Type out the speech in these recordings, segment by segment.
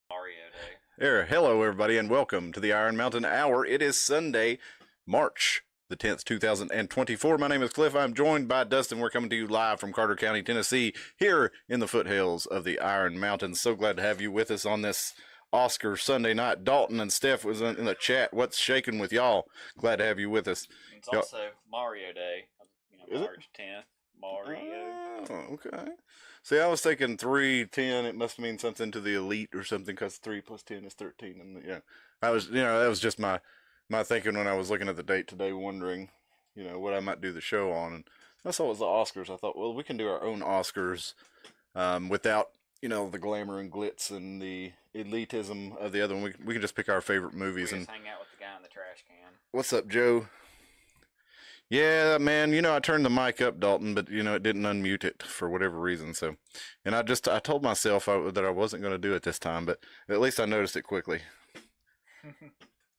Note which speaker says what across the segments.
Speaker 1: Mario Day.
Speaker 2: Hello everybody, and welcome to the Iron Mountain Hour. It is Sunday, March the 10th, 2024. My name is Cliff. I'm joined by Dustin. We're coming to you live from Carter County, Tennessee, here in the foothills of the Iron Mountains. So glad to have you with us on this Oscar Sunday night. Dalton and Steph was in the chat. What's shaking with y'all? Glad to have you with us.
Speaker 1: It's also Mario Day.
Speaker 2: Is
Speaker 1: March 10th. Mario.
Speaker 2: Oh, okay. See, I was thinking 310. It must mean something to the elite or something, because 3 plus 10 is 13. And yeah, that was just my thinking when I was looking at the date today, wondering, what I might do the show on. And I saw it was the Oscars. I thought, well, we can do our own Oscars without, the glamour and glitz and the elitism of the other one. We can just pick our favorite movies
Speaker 1: We
Speaker 2: and
Speaker 1: just hang out with the guy in the trash can.
Speaker 2: What's up, Joe? Yeah, man, I turned the mic up, Dalton, but, it didn't unmute it for whatever reason, so. And I told myself that I wasn't going to do it this time, but at least I noticed it quickly.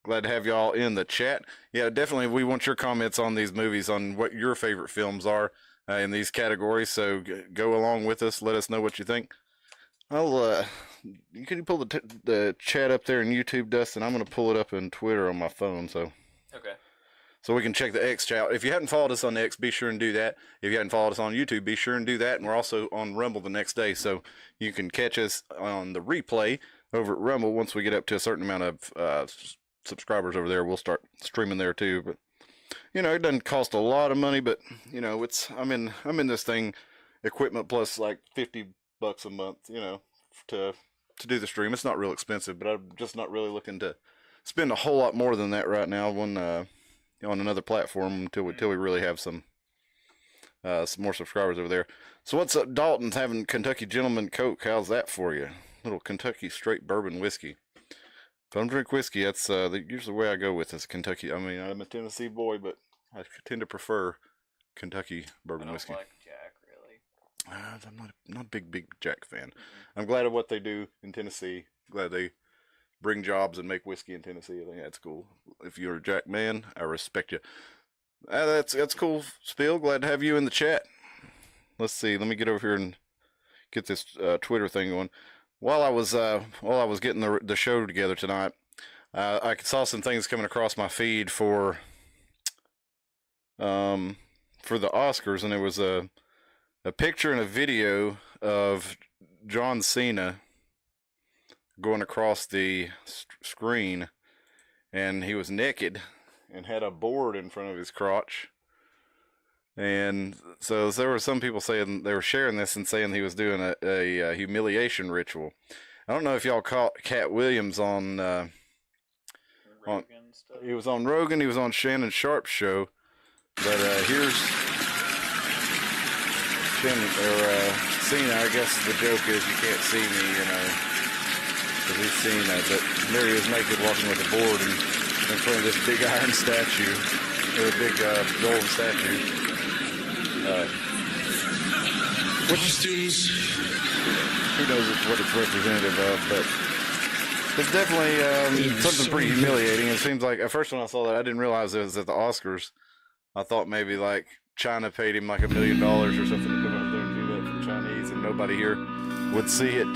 Speaker 2: Glad to have y'all in the chat. Yeah, definitely, we want your comments on these movies, on what your favorite films are in these categories, so go along with us. Let us know what you think. Can you pull the chat up there in YouTube, Dustin? I'm going to pull it up in Twitter on my phone, so.
Speaker 1: Okay.
Speaker 2: So we can check the X chat. If you hadn't followed us on X, be sure and do that. If you hadn't followed us on YouTube, be sure and do that. And we're also on Rumble the next day, so you can catch us on the replay over at Rumble. Once we get up to a certain amount of subscribers over there, we'll start streaming there too. But it doesn't cost a lot of money, but I'm in this thing, equipment plus like $50 a month, to do the stream. It's not real expensive, but I'm just not really looking to spend a whole lot more than that right now on another platform until we really have some more subscribers over there. So what's up? Dalton's having Kentucky Gentleman Coke. How's that for you? Little Kentucky straight bourbon whiskey. If I don't drink whiskey, that's usually the way I go with this Kentucky. I mean, I'm a Tennessee boy, but I tend to prefer Kentucky bourbon whiskey.
Speaker 1: I don't like Jack, really.
Speaker 2: I'm not a big Jack fan. I'm glad of what they do in Tennessee. Glad they bring jobs and make whiskey in Tennessee. I think that's cool. If you're a Jack man, I respect you. That's cool, Spill. Glad to have you in the chat. Let's see. Let me get over here and get this Twitter thing going. While I was getting the show together tonight, I saw some things coming across my feed for the Oscars, and there was a picture and a video of John Cena going across the screen, and he was naked and had a board in front of his crotch. And so there were some people saying, they were sharing this and saying he was doing a humiliation ritual. I don't know if y'all caught Cat Williams on he was on Rogan, he was on Shannon Sharp's show, but here's Cena. I guess the joke is you can't see me, because he's seen that, but there he is naked walking with a board in front of this big iron statue, or a big golden statue.
Speaker 3: Costumes.
Speaker 2: Who knows what it's representative of, but it's definitely something pretty humiliating. It seems like, at first when I saw that, I didn't realize it was at the Oscars. I thought maybe like China paid him like $1 million or something to come up there and do that for Chinese, and nobody here would see it.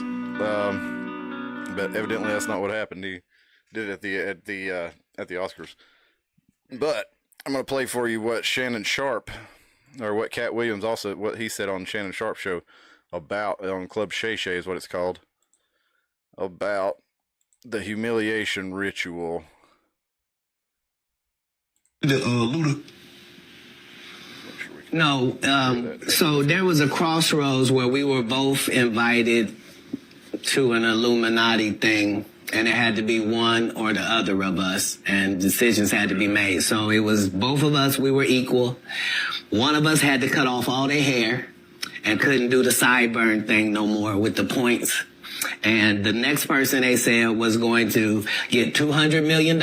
Speaker 2: But evidently that's not what happened. He did it at the Oscars. But I'm gonna play for you what Shannon Sharp, or what Cat Williams also, what he said on Shannon Sharp's show about, on Club Shay Shay is what it's called, about the humiliation ritual.
Speaker 4: No, so there was a crossroads where we were both invited to an Illuminati thing, and it had to be one or the other of us, and decisions had to be made. So it was both of us, we were equal. One of us had to cut off all their hair and couldn't do the sideburn thing no more with the points. And the next person, they said, was going to get $200 million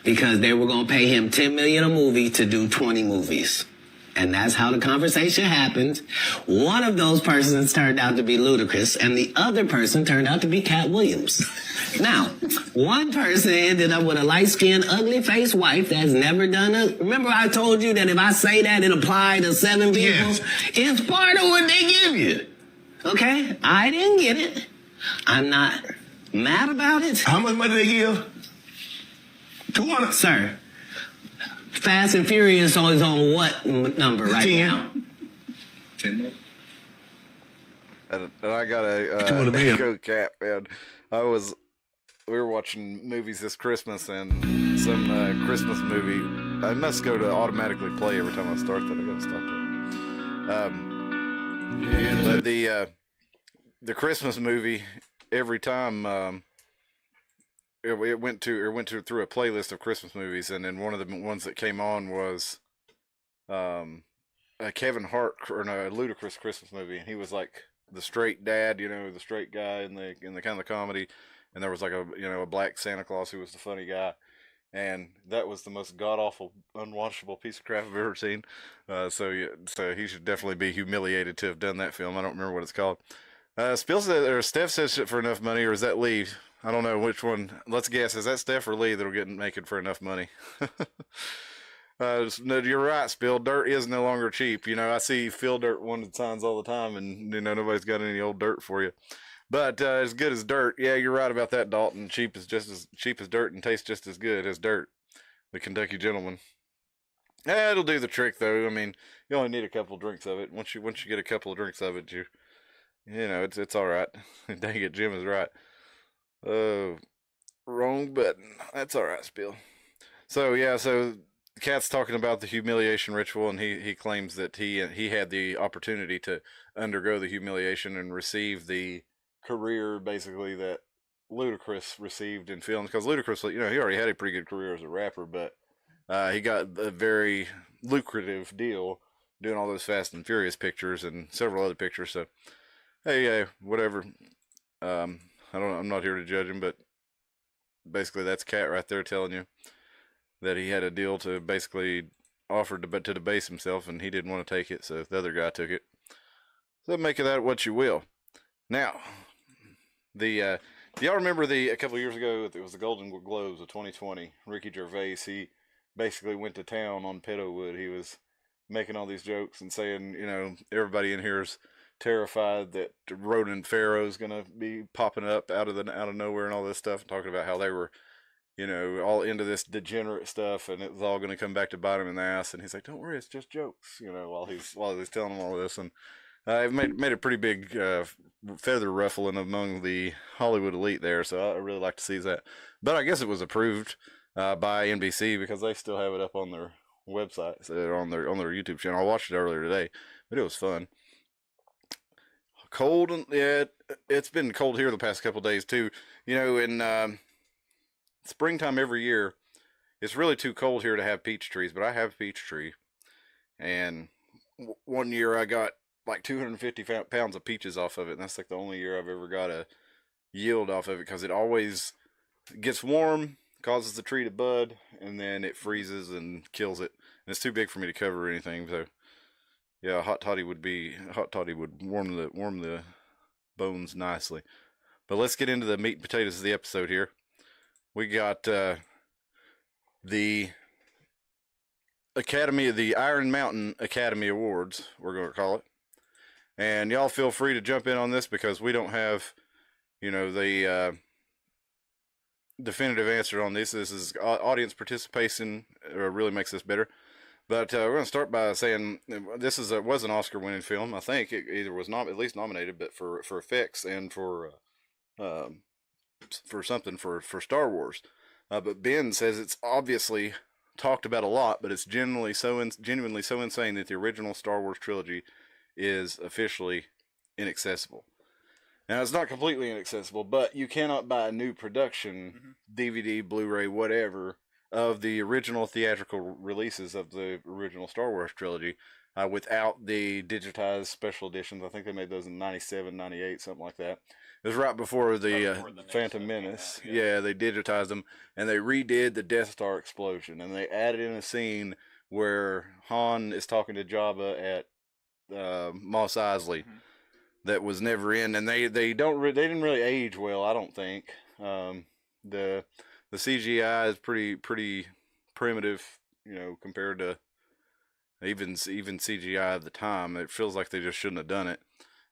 Speaker 4: because they were going to pay him $10 million a movie to do 20 movies. And that's how the conversation happened. One of those persons turned out to be Ludacris, and the other person turned out to be Cat Williams. Now, one person ended up with a light-skinned, ugly-faced wife that's never done a... Remember I told you that if I say that, it applied to 7 people? Yes. It's part of what they give you. Okay? I didn't get it. I'm not mad about it?
Speaker 3: How much money they give? 200.
Speaker 4: Sir, Fast and Furious is on what number right
Speaker 3: 10.
Speaker 4: now?
Speaker 3: 10 more.
Speaker 2: And I got a
Speaker 3: 200 million.
Speaker 2: go cap, man. We were watching movies this Christmas, and some Christmas movie. I must go to automatically play every time I start that. I gotta stop that. But the Christmas movie, every time it went through a playlist of Christmas movies, and then one of the ones that came on was a Kevin Hart or no, a Ludacris Christmas movie, and he was like the straight dad, the straight guy in the kind of the comedy, and there was like a black Santa Claus who was the funny guy, and that was the most god awful, unwatchable piece of crap I've ever seen. So he should definitely be humiliated to have done that film. I don't remember what it's called. Steph says it for enough money, or is that Lee? I don't know which one. Let's guess. Is that Steph or Lee that'll make it for enough money? No, you're right, Spill. Dirt is no longer cheap. I see Phil Dirt wanted signs all the time, and nobody's got any old dirt for you. But as good as dirt, yeah, you're right about that, Dalton. Cheap is just as cheap as dirt, and tastes just as good as dirt. The Kentucky Gentleman. Yeah, it'll do the trick, though. I mean, you only need a couple drinks of it. Once you get a couple of drinks of it, it's all right. Dang it, Jim is right. Wrong button. That's all right, Spill. So yeah, Cat's talking about the humiliation ritual, and he claims that he had the opportunity to undergo the humiliation and receive the career basically that Ludacris received in films, because Ludacris, he already had a pretty good career as a rapper, but he got a very lucrative deal doing all those Fast and Furious pictures and several other pictures. So hey, whatever. I'm not here to judge him, but basically that's Cat right there telling you that he had a deal to basically offer to debase himself, and he didn't want to take it, so the other guy took it. So make of that what you will. Now, do y'all remember a couple of years ago, it was the Golden Globes of 2020, Ricky Gervais, he basically went to town on Pedowood. He was making all these jokes and saying, everybody in here is terrified that rodent pharaoh's gonna be popping up out of nowhere and all this stuff, and talking about how they were all into this degenerate stuff, and it was all going to come back to bite him in the ass. And he's like, "Don't worry, it's just jokes," while he's telling them all this. And it made a pretty big feather ruffling among the Hollywood elite there. So I really like to see that. But I guess it was approved by NBC, because they still have it up on their website, so on their YouTube channel. I watched it earlier today, but it was fun. Cold, and yeah, it's been cold here the past couple of days too. In springtime every year, it's really too cold here to have peach trees, but I have a peach tree, and one year I got like 250 pounds of peaches off of it, and that's like the only year I've ever got a yield off of it, because it always gets warm, causes the tree to bud, and then it freezes and kills it, and it's too big for me to cover or anything. So yeah, hot toddy would warm the bones nicely. But let's get into the meat and potatoes of the episode here. We got the Iron Mountain Academy Awards, we're going to call it. And y'all feel free to jump in on this, because we don't have, the definitive answer on this. This is audience participation really makes this better. But we're going to start by saying this was an Oscar-winning film. I think it either was at least nominated, but for effects and for Star Wars. But Ben says it's obviously talked about a lot, but it's genuinely so insane that the original Star Wars trilogy is officially inaccessible. Now, it's not completely inaccessible, but you cannot buy a new production, DVD, Blu-ray, whatever, of the original theatrical releases of the original Star Wars trilogy without the digitized special editions. I think they made those in 97, 98, something like that. It was right before the Phantom Menace. Out, yeah, they digitized them, and they redid the Death Star explosion, and they added in a scene where Han is talking to Jabba at Mos Eisley that was never in, and they didn't really age well, I don't think. The CGI is pretty primitive, compared to even CGI at the time. It feels like they just shouldn't have done it.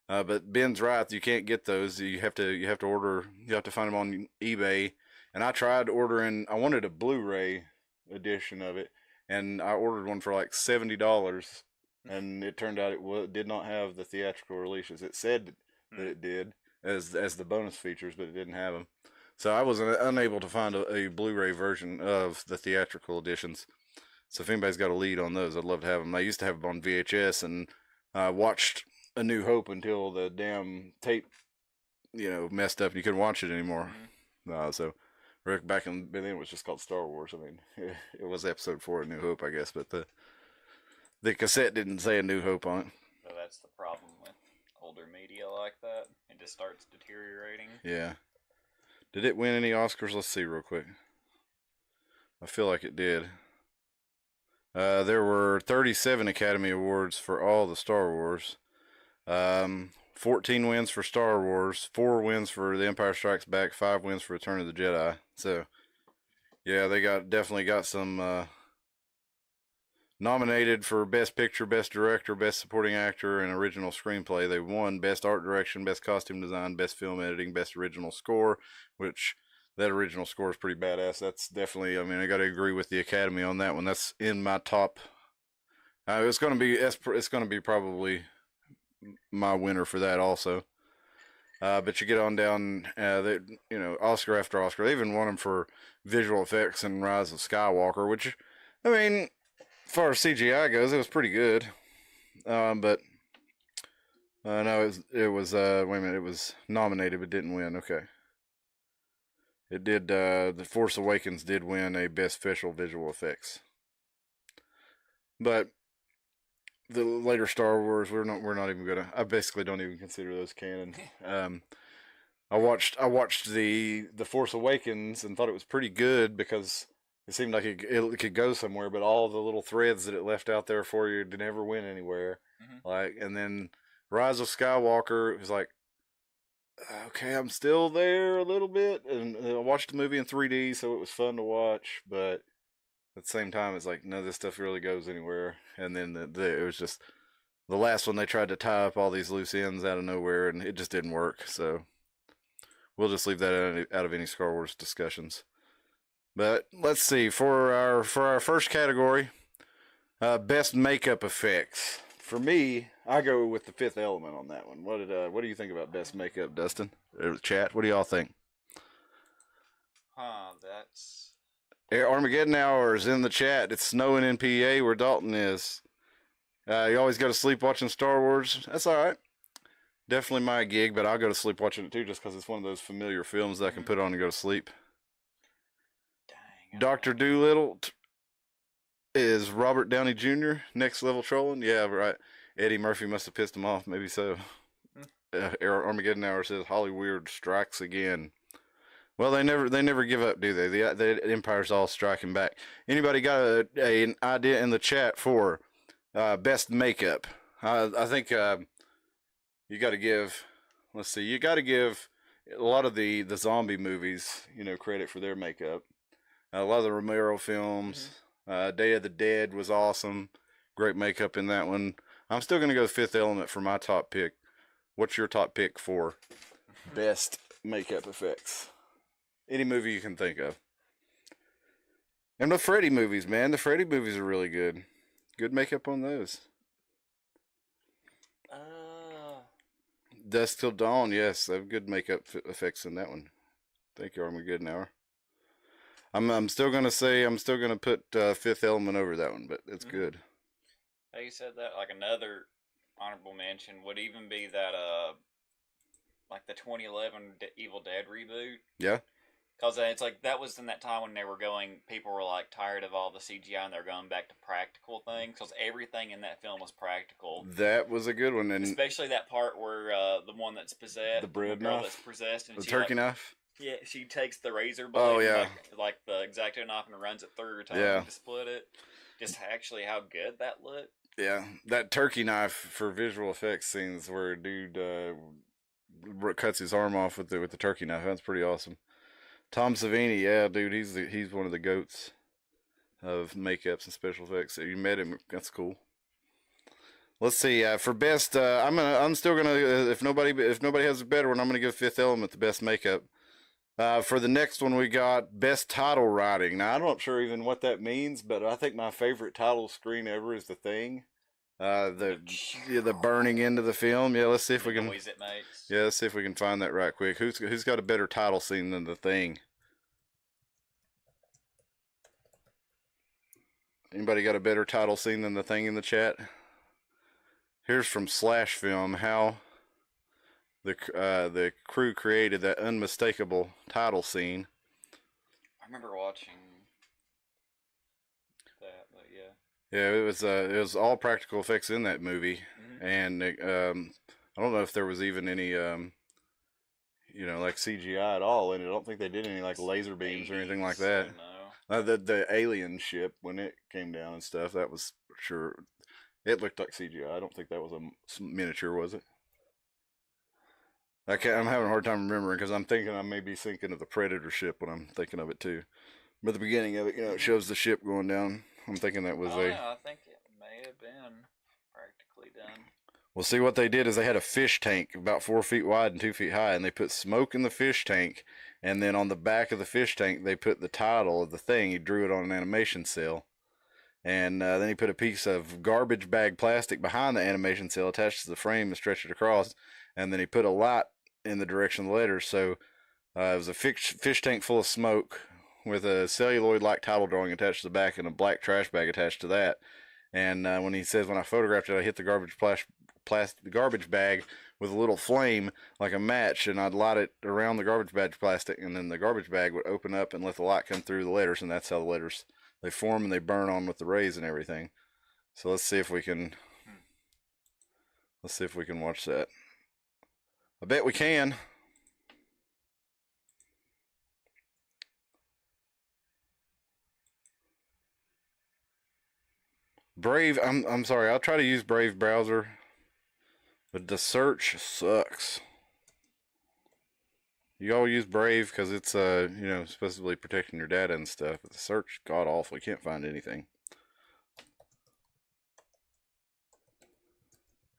Speaker 2: But Ben's right. You can't get those. You have to order. You have to find them on eBay. And I tried ordering. I wanted a Blu-ray edition of it, and I ordered one for like $70, and it turned out did not have the theatrical releases. It said that it did as the bonus features, but it didn't have them. So I was unable to find a Blu-ray version of the theatrical editions. So if anybody's got a lead on those, I'd love to have them. I used to have them on VHS, and I watched A New Hope until the damn tape, messed up and you couldn't watch it anymore. So Rick back then it was just called Star Wars. I mean, it was episode 4 of New Hope, I guess, but the cassette didn't say A New Hope on it.
Speaker 1: So that's the problem with older media like that. It just starts deteriorating.
Speaker 2: Yeah. Did it win any Oscars? Let's see real quick. I feel like it did. There were 37 Academy Awards for all the Star Wars. 14 wins for Star Wars, 4 wins for The Empire Strikes Back, 5 wins for Return of the Jedi. So, yeah, they definitely got some nominated for Best Picture, Best Director, Best Supporting Actor, and Original Screenplay. They won Best Art Direction, Best Costume Design, Best Film Editing, Best Original Score, which that original score is pretty badass. That's definitely, I mean, I got to agree with the Academy on that one. That's in my top. It's going to be probably my winner for that also. But you get on down, Oscar after Oscar. They even won them for visual effects in Rise of Skywalker, which, I mean, as far as CGI goes, it was pretty good. But no, it was wait a minute, it was nominated but didn't win. Okay. It did. The Force Awakens did win a Best Special Visual Effects, but the later Star Wars, we're not even gonna. I basically don't even consider those canon. I watched the Force Awakens and thought it was pretty good because it seemed like it could go somewhere, but all the little threads that it left out there for you did never went anywhere. And then Rise of Skywalker, it was like, okay, I'm still there a little bit, and I watched the movie in 3D, so it was fun to watch, but at the same time, it's like, none of this stuff really goes anywhere. And then it was just, the last one, they tried to tie up all these loose ends out of nowhere, and it just didn't work, so we'll just leave that out of any Star Wars discussions. But let's see, for our first category, Best Makeup Effects. For me, I go with The Fifth Element on that one. What do you think about Best Makeup, Dustin? Or chat, what do y'all think?
Speaker 1: That's...
Speaker 2: Armageddon Hour is in the chat. It's snowing in PA where Dalton is. You always go to sleep watching Star Wars. That's all right. Definitely my gig, but I'll go to sleep watching it too just because it's one of those familiar films that I can put on and go to sleep.
Speaker 1: Dang.
Speaker 2: Dr. Doolittle is Robert Downey Jr. Next Level Trolling. Yeah, right. Eddie Murphy must have pissed him off. Maybe so. Armageddon Hour says Hollywood strikes again. Well, they never give up, do they? The Empire's all striking back. Anybody got an idea in the chat for best makeup? I think you got to give. Let's see. You got to give a lot of the zombie movies, credit for their makeup. A lot of the Romero films. Day of the Dead was awesome. Great makeup in that one. I'm still going to go Fifth Element for my top pick. What's your top pick for best makeup effects? Any movie you can think of. And the Freddy movies, man. The Freddy movies are really good. Good makeup on those. Dusk Till Dawn, yes. They have good makeup effects in that one. Thank you, Armageddon Hour. I'm still gonna put Fifth Element over that one, but it's good.
Speaker 1: How you said that? Like another honorable mention would even be that like the 2011 Evil Dead reboot.
Speaker 2: Yeah.
Speaker 1: Because it's like that was in that time when people were like tired of all the CGI and they're going back to practical things. Because everything in that film was practical.
Speaker 2: That was a good one, and
Speaker 1: especially that part where the one that's possessed,
Speaker 2: the bread knife,
Speaker 1: that's possessed, and
Speaker 2: the turkey knife.
Speaker 1: Yeah, she takes the razor blade,
Speaker 2: oh yeah,
Speaker 1: like the X-Acto knife, and runs it through her tongue to split it. Just actually how good that looked.
Speaker 2: Yeah, that turkey knife for visual effects scenes where a dude cuts his arm off with the turkey knife. That's pretty awesome. Tom Savini, yeah, dude, he's one of the goats of makeups and special effects. So you met him, that's cool. Let's see. For best, I'm still gonna. If nobody has a better one, I'm gonna give Fifth Element the best makeup. For the next one, we got best title writing. Now, I'm not sure even what that means, but I think my favorite title screen ever is The Thing. The burning into the film. Yeah, let's see if we can.
Speaker 1: Noise it makes.
Speaker 2: Yeah, let's see if we can find that right quick. Who's got a better title scene than The Thing? Anybody got a better title scene than The Thing in the chat? Here's from Slash Film how the crew created that unmistakable title scene.
Speaker 1: I remember watching that, but yeah.
Speaker 2: Yeah, it was all practical effects in that movie, and I don't know if there was even any like CGI at all in it. I don't think they did any like laser beams or anything like that.
Speaker 1: No.
Speaker 2: The alien ship when it came down and stuff, that was sure. It looked like CGI. I don't think that was a miniature, was it? I'm having a hard time remembering because I'm thinking I may be thinking of the Predator ship when I'm thinking of it too. But the beginning of it, it shows the ship going down. I'm thinking that was
Speaker 1: I think it may have been practically done.
Speaker 2: Well, see, what they did is they had a fish tank about 4 feet wide and 2 feet high, and they put smoke in the fish tank, and then on the back of the fish tank, they put the title of the thing. He drew it on an animation cell. And then he put a piece of garbage bag plastic behind the animation cell attached to the frame and stretched it across. And then he put a light in the direction of the letters. So it was a fish tank full of smoke with a celluloid-like title drawing attached to the back and a black trash bag attached to that. And when he says, when I photographed it, I hit the garbage bag with a little flame like a match, and I'd light it around the garbage bag plastic, and then the garbage bag would open up and let the light come through the letters, and that's how the letters... They form and they burn on with the rays and everything. So let's see if we can watch that. I bet we can. Brave, I'm sorry, I'll try to use Brave browser, but the search sucks. You all use Brave because it's supposedly protecting your data and stuff. But the search god awful. You can't find anything.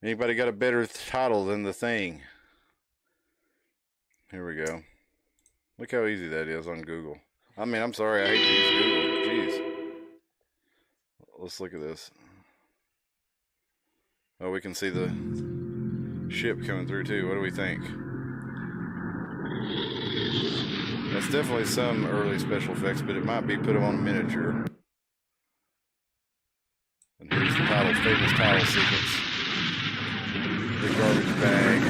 Speaker 2: Anybody got a better title than The Thing? Here we go. Look how easy that is on Google. I mean, I'm sorry, I hate to use Google. Jeez. Let's look at this. Oh, we can see the ship coming through too. What do we think? That's definitely some early special effects, but it might be put them on a miniature. And here's the famous title sequence. The garbage bag,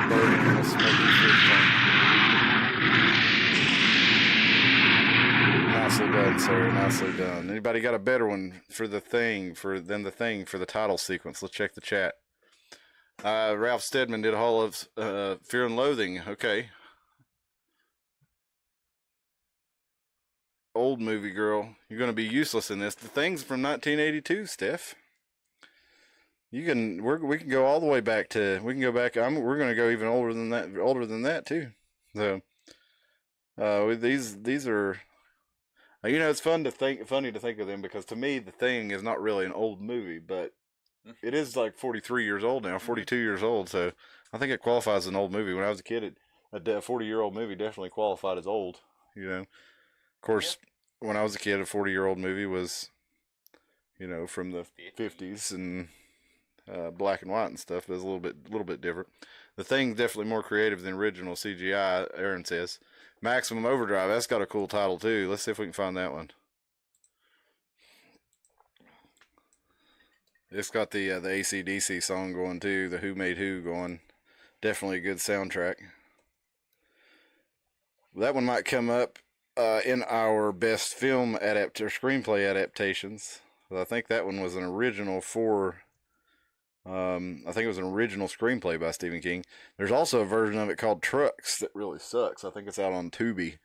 Speaker 2: burning in a smoky fish tank. Nicely done, sir. Nicely done. Anybody got a better one for The Thing, for the title sequence? Let's check the chat. Ralph Steadman did a Hall of Fear and Loathing. Okay. Old movie girl, you're going to be useless in this. The Thing's from 1982, Steph. We can go all the way back to, we can go back, we're going to go even older than that too. So, these are, it's funny to think of them because to me, The Thing is not really an old movie, but it is like 43 years old now, 42 years old. So I think it qualifies as an old movie. When I was a kid, a 40-year-old movie definitely qualified as old, Of course, when I was a kid, a 40-year-old movie was, from the 50s and black and white and stuff. It was a little bit different. The Thing's definitely more creative than original CGI, Aaron says. Maximum Overdrive, that's got a cool title too. Let's see if we can find that one. It's got the AC/DC song going too, the Who Made Who going. Definitely a good soundtrack. That one might come up in our best film screenplay adaptations. I think that one was an original I think it was an original screenplay by Stephen King. There's also a version of it called Trucks that really sucks. I think it's out on Tubi.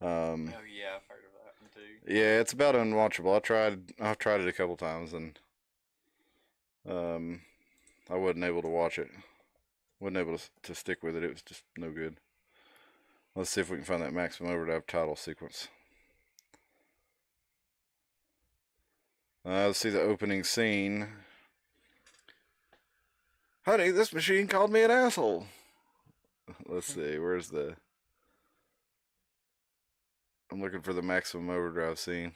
Speaker 1: Oh yeah, I've heard of that one too.
Speaker 2: Yeah, it's about unwatchable. I've tried it a couple times and I wasn't able to watch it. Wasn't able to stick with it. It was just no good. Let's see if we can find that Maximum Overdrive title sequence. Let's see the opening scene. Honey, this machine called me an asshole. Let's see, where's the. I'm looking for the Maximum Overdrive scene.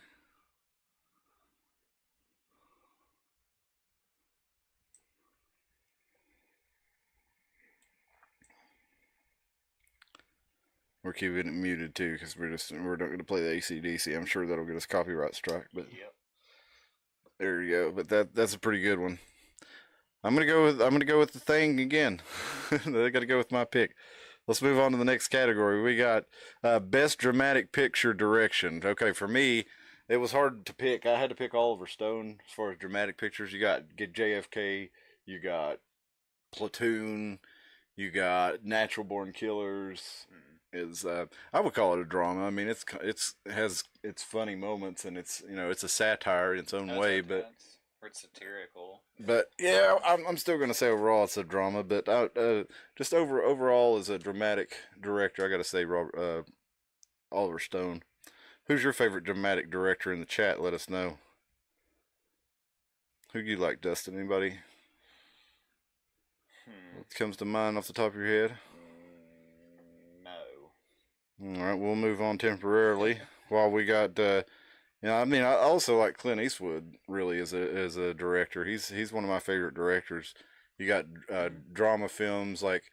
Speaker 2: We're keeping it muted too because we're not going to play the AC/DC. I'm sure that'll get us copyright strike, but
Speaker 1: Yep.
Speaker 2: there you go. But that's a pretty good one. I'm gonna go with the Thing again. I got to go with my pick. Let's move on to the next category. We got best dramatic picture direction. Okay, for me, it was hard to pick. I had to pick Oliver Stone as far as dramatic pictures. You got JFK, you got Platoon, you got Natural Born Killers. Is I would call it a drama. I mean, it's has its funny moments and it's a satire in its own
Speaker 1: That's
Speaker 2: way,
Speaker 1: intense. Or it's satirical.
Speaker 2: but yeah, I'm still gonna say overall it's a drama. But just overall as a dramatic director, I gotta say Oliver Stone. Who's your favorite dramatic director in the chat? Let us know. Who do you like, Dustin? Anybody? What comes to mind off the top of your head?
Speaker 1: No.
Speaker 2: All right, we'll move on temporarily while we got. I mean, I also like Clint Eastwood. Really, as a director, he's one of my favorite directors. You got drama films like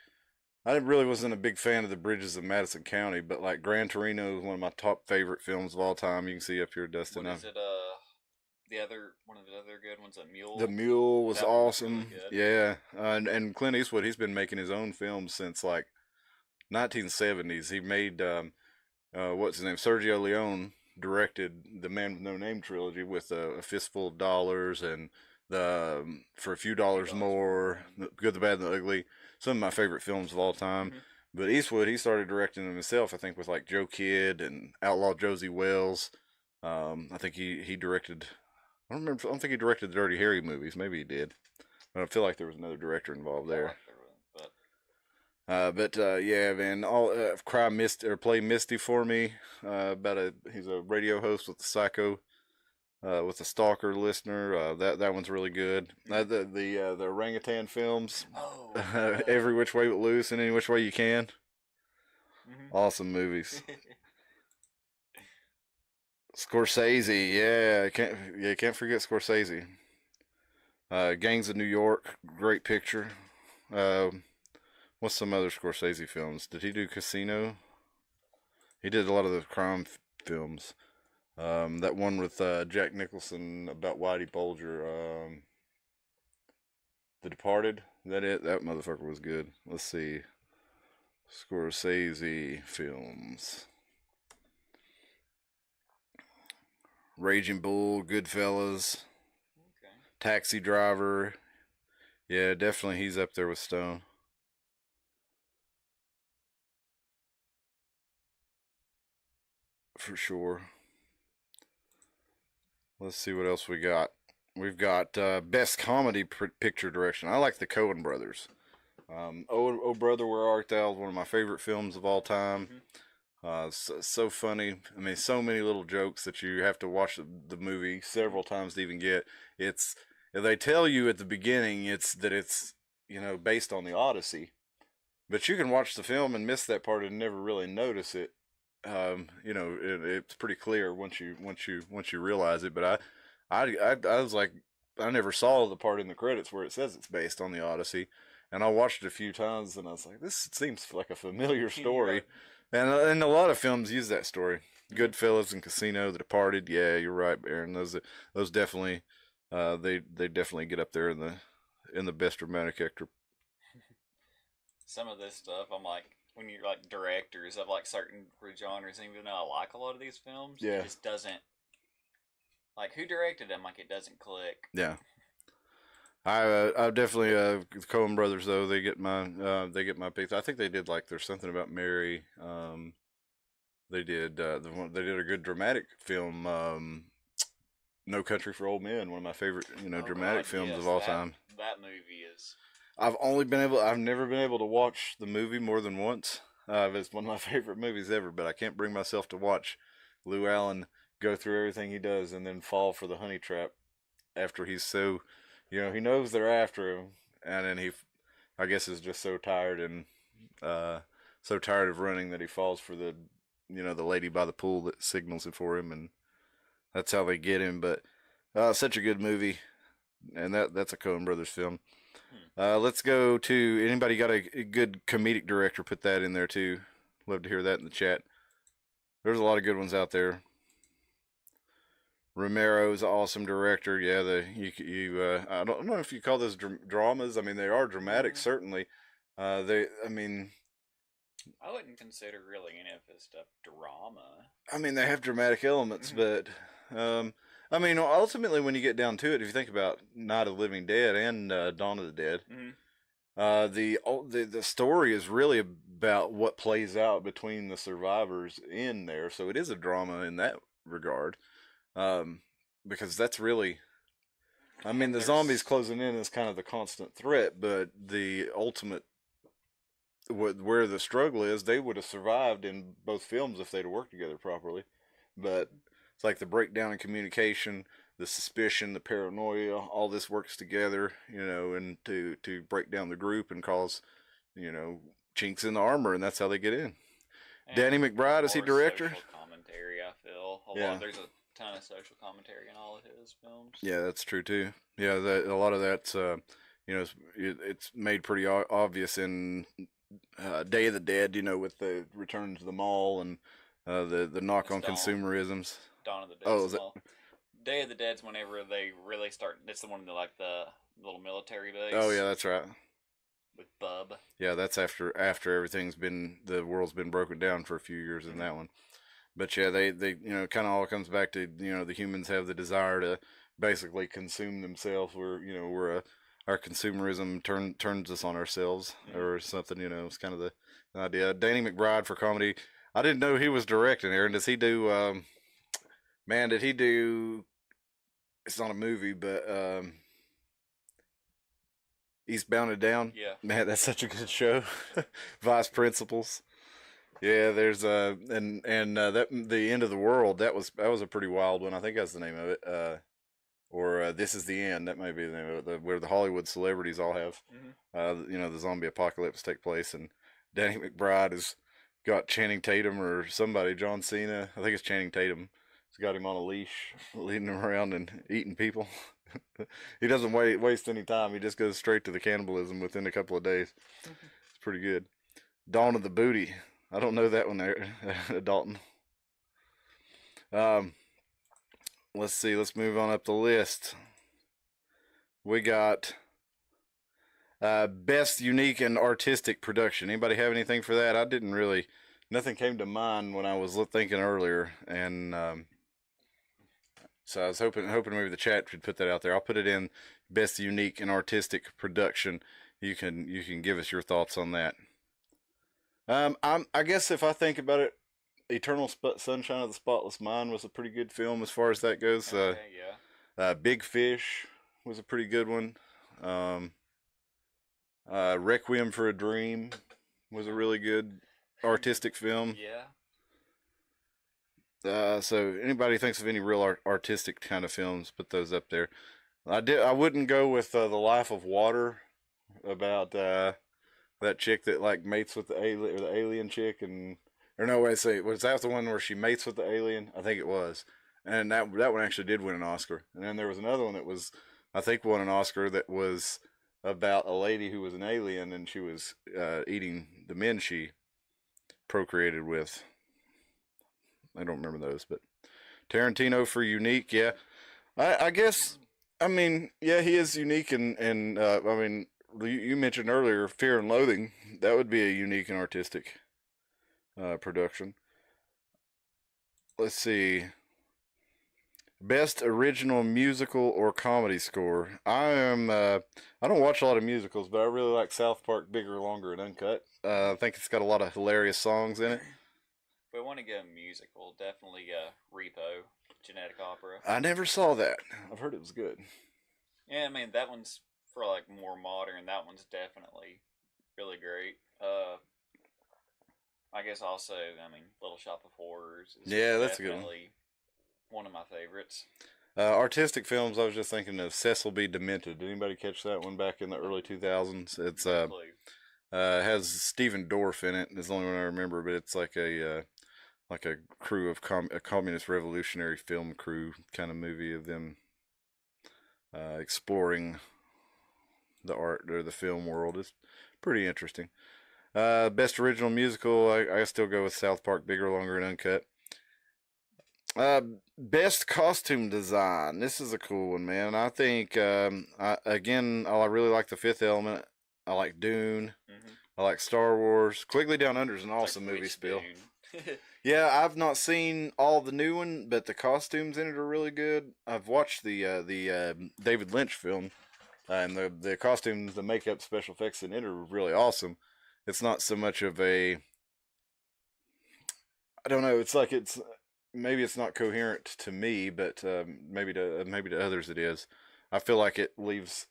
Speaker 2: I really wasn't a big fan of The Bridges of Madison County, but like Gran Torino is one of my top favorite films of all time. You can see up here, Dustin.
Speaker 1: What is it? The other one of the other good ones, a Mule.
Speaker 2: The Mule was
Speaker 1: That one was
Speaker 2: awesome.
Speaker 1: really good.
Speaker 2: Yeah, and Clint Eastwood, he's been making his own films since like 1970s. He made what's his name? Sergio Leone directed the Man with No Name trilogy with A Fistful of Dollars and the For a Few Dollars More, The Good, the Bad, and the Ugly. Some of my favorite films of all time. But Eastwood, he started directing them himself. I think with like Joe Kidd and Outlaw Josie Wells. I think he directed. I don't remember. I don't think he directed the Dirty Harry movies. Maybe he did. But I feel like there was another director involved there. Yeah, man. All cry Misty or play Misty for me. He's a radio host with the Psycho, with a stalker listener. That one's really good. The orangutan films.
Speaker 1: Oh.
Speaker 2: Every Which Way But Loose and Any Which Way You Can. Awesome movies. Scorsese, yeah, can't forget Scorsese. Gangs of New York, great picture. What's some other Scorsese films? Did he do Casino? He did a lot of the crime films. That one with Jack Nicholson about Whitey Bulger. The Departed. Is that it? That motherfucker was good. Let's see. Scorsese films. Raging Bull, Goodfellas,
Speaker 1: Okay.
Speaker 2: Taxi Driver. Yeah, definitely he's up there with Stone. For sure. Let's see what else we got. We've got best comedy picture direction. I like the Coen brothers. Oh Brother, Where Art Thou is one of my favorite films of all time. So funny. I mean, so many little jokes that you have to watch the movie several times to even get. They tell you at the beginning it's based on the Odyssey, but you can watch the film and miss that part and never really notice it. It's pretty clear once you realize it. But I was like, I never saw the part in the credits where it says it's based on the Odyssey, and I watched it a few times and I was like, this seems like a familiar story. And a lot of films use that story. Goodfellas and Casino, The Departed. Yeah, you're right, Aaron. Those definitely, they definitely get up there in the best dramatic actor.
Speaker 1: Some of this stuff, I'm like, when you're like directors of like certain genres, and even though I like a lot of these films,
Speaker 2: Yeah.
Speaker 1: it just doesn't. Like, who directed them? Like, it doesn't click.
Speaker 2: Yeah. I definitely the Coen brothers though they get my picks. I think they did like There's Something About Mary. They did they did a good dramatic film. No Country for Old Men, one of my favorite dramatic films of all time.
Speaker 1: That movie is.
Speaker 2: I've never been able to watch the movie more than once. It's one of my favorite movies ever, but I can't bring myself to watch Lou Allen go through everything he does and then fall for the honey trap after he's so. He knows they're after him, and then I guess is just so tired and so tired of running that he falls for the the lady by the pool that signals it for him, and that's how they get him. But such a good movie, and that's a Coen Brothers film. Let's go to anybody got a good comedic director? Put that in there too. Love to hear that in the chat. There's a lot of good ones out there. Romero's an awesome director. Yeah, I don't know if you call those dramas. I mean, they are dramatic, certainly. I mean,
Speaker 1: I wouldn't consider really any of his stuff drama.
Speaker 2: I mean, they have dramatic elements, but I mean, ultimately, when you get down to it, if you think about Night of the Living Dead and Dawn of the Dead, the story is really about what plays out between the survivors in there. So it is a drama in that regard, because that's really, I mean, the zombies closing in is kind of the constant threat, but the ultimate where the struggle is, they would have survived in both films if they'd have worked together properly. But it's like the breakdown in communication, the suspicion, the paranoia, all this works together, and to break down the group and cause, chinks in the armor, and that's how they get in. And Danny McBride, is he director?
Speaker 1: Social commentary, I feel. There's a ton of social commentary in all of his films.
Speaker 2: Yeah, that's true too. Yeah, a lot of that's, it's made pretty obvious in Day of the Dead, with the return to the mall and the knock on consumerisms.
Speaker 1: Dawn of the Dead. Day of the Dead's whenever they really start. It's the one that like the little military base.
Speaker 2: Oh yeah, that's right.
Speaker 1: With Bub.
Speaker 2: Yeah, that's after the world's been broken down for a few years in that one. But yeah, they kind of all comes back to the humans have the desire to basically consume themselves. We're our consumerism turns us on ourselves or something. It's kind of the idea. Danny McBride for comedy. I didn't know he was directing. Aaron, does he do? Man, did he do? It's not a movie, but Eastbound and Down.
Speaker 1: Yeah,
Speaker 2: man, that's such a good show. Vice Principals. Yeah, there's and that the End of the World. That was a pretty wild one. I think that's the name of it. Or This Is the End. That might be the name of it. Where the Hollywood celebrities all have, the zombie apocalypse take place, and Danny McBride has got Channing Tatum or somebody, John Cena. I think it's Channing Tatum. He's got him on a leash, leading him around and eating people. He doesn't waste any time. He just goes straight to the cannibalism within a couple of days. It's pretty good. Dawn of the Booty. I don't know that one there, Dalton. Let's see. Let's move on up the list. We got best unique and artistic production. Anybody have anything for that? I didn't really. Nothing came to mind when I was thinking earlier, and so I was hoping maybe the chat could put that out there. I'll put it in best unique and artistic production. You can give us your thoughts on that. I guess if I think about it, Eternal Sunshine of the Spotless Mind was a pretty good film as far as that goes.
Speaker 1: Okay, yeah.
Speaker 2: Big Fish was a pretty good one. Requiem for a Dream was a really good artistic film.
Speaker 1: Yeah.
Speaker 2: So anybody thinks of any real artistic kind of films, put those up there. I wouldn't go with The Life of Water about that chick that like mates with the alien chick and. Or no, wait, say, was that the one where she mates with the alien? I think it was. And that one actually did win an Oscar. And then there was another one that was, I think, won an Oscar that was about a lady who was an alien and she was eating the men she procreated with. I don't remember those, but Tarantino for unique, yeah. I guess, I mean, yeah, he is unique and I mean, you mentioned earlier Fear and Loathing. That would be a unique and artistic production. Let's see. Best original musical or comedy score. I don't watch a lot of musicals, but I really like South Park Bigger, Longer, and Uncut. I think it's got a lot of hilarious songs in it.
Speaker 1: If we want to go musical, definitely Repo, Genetic Opera.
Speaker 2: I never saw that. I've heard it was good.
Speaker 1: Yeah, I mean, that one's for like more modern. That one's definitely really great. I guess also, I mean, Little Shop of Horrors is
Speaker 2: that's a good one.
Speaker 1: One of my favorites.
Speaker 2: Artistic films. I was just thinking of Cecil B. Demented. Did anybody catch that one back in the early 2000s? It's
Speaker 1: No clue.
Speaker 2: has Stephen Dorff in it. It's the only one I remember, but it's like a crew of a communist revolutionary film crew kind of movie of them exploring the art or the film world. It's pretty interesting. Best original musical, I still go with South Park, Bigger, Longer, and Uncut. Best costume design. This is a cool one, man. I think I really like The Fifth Element. I like Dune.
Speaker 1: Mm-hmm.
Speaker 2: I like Star Wars. Quigley Down Under is an awesome movie. Spill. Yeah, I've not seen all the new one, but the costumes in it are really good. I've watched the David Lynch film, and the costumes, the makeup, special effects in it are really awesome. It's not so much of a, I don't know. It's like maybe it's not coherent to me, but maybe to others it is. I feel like it leaves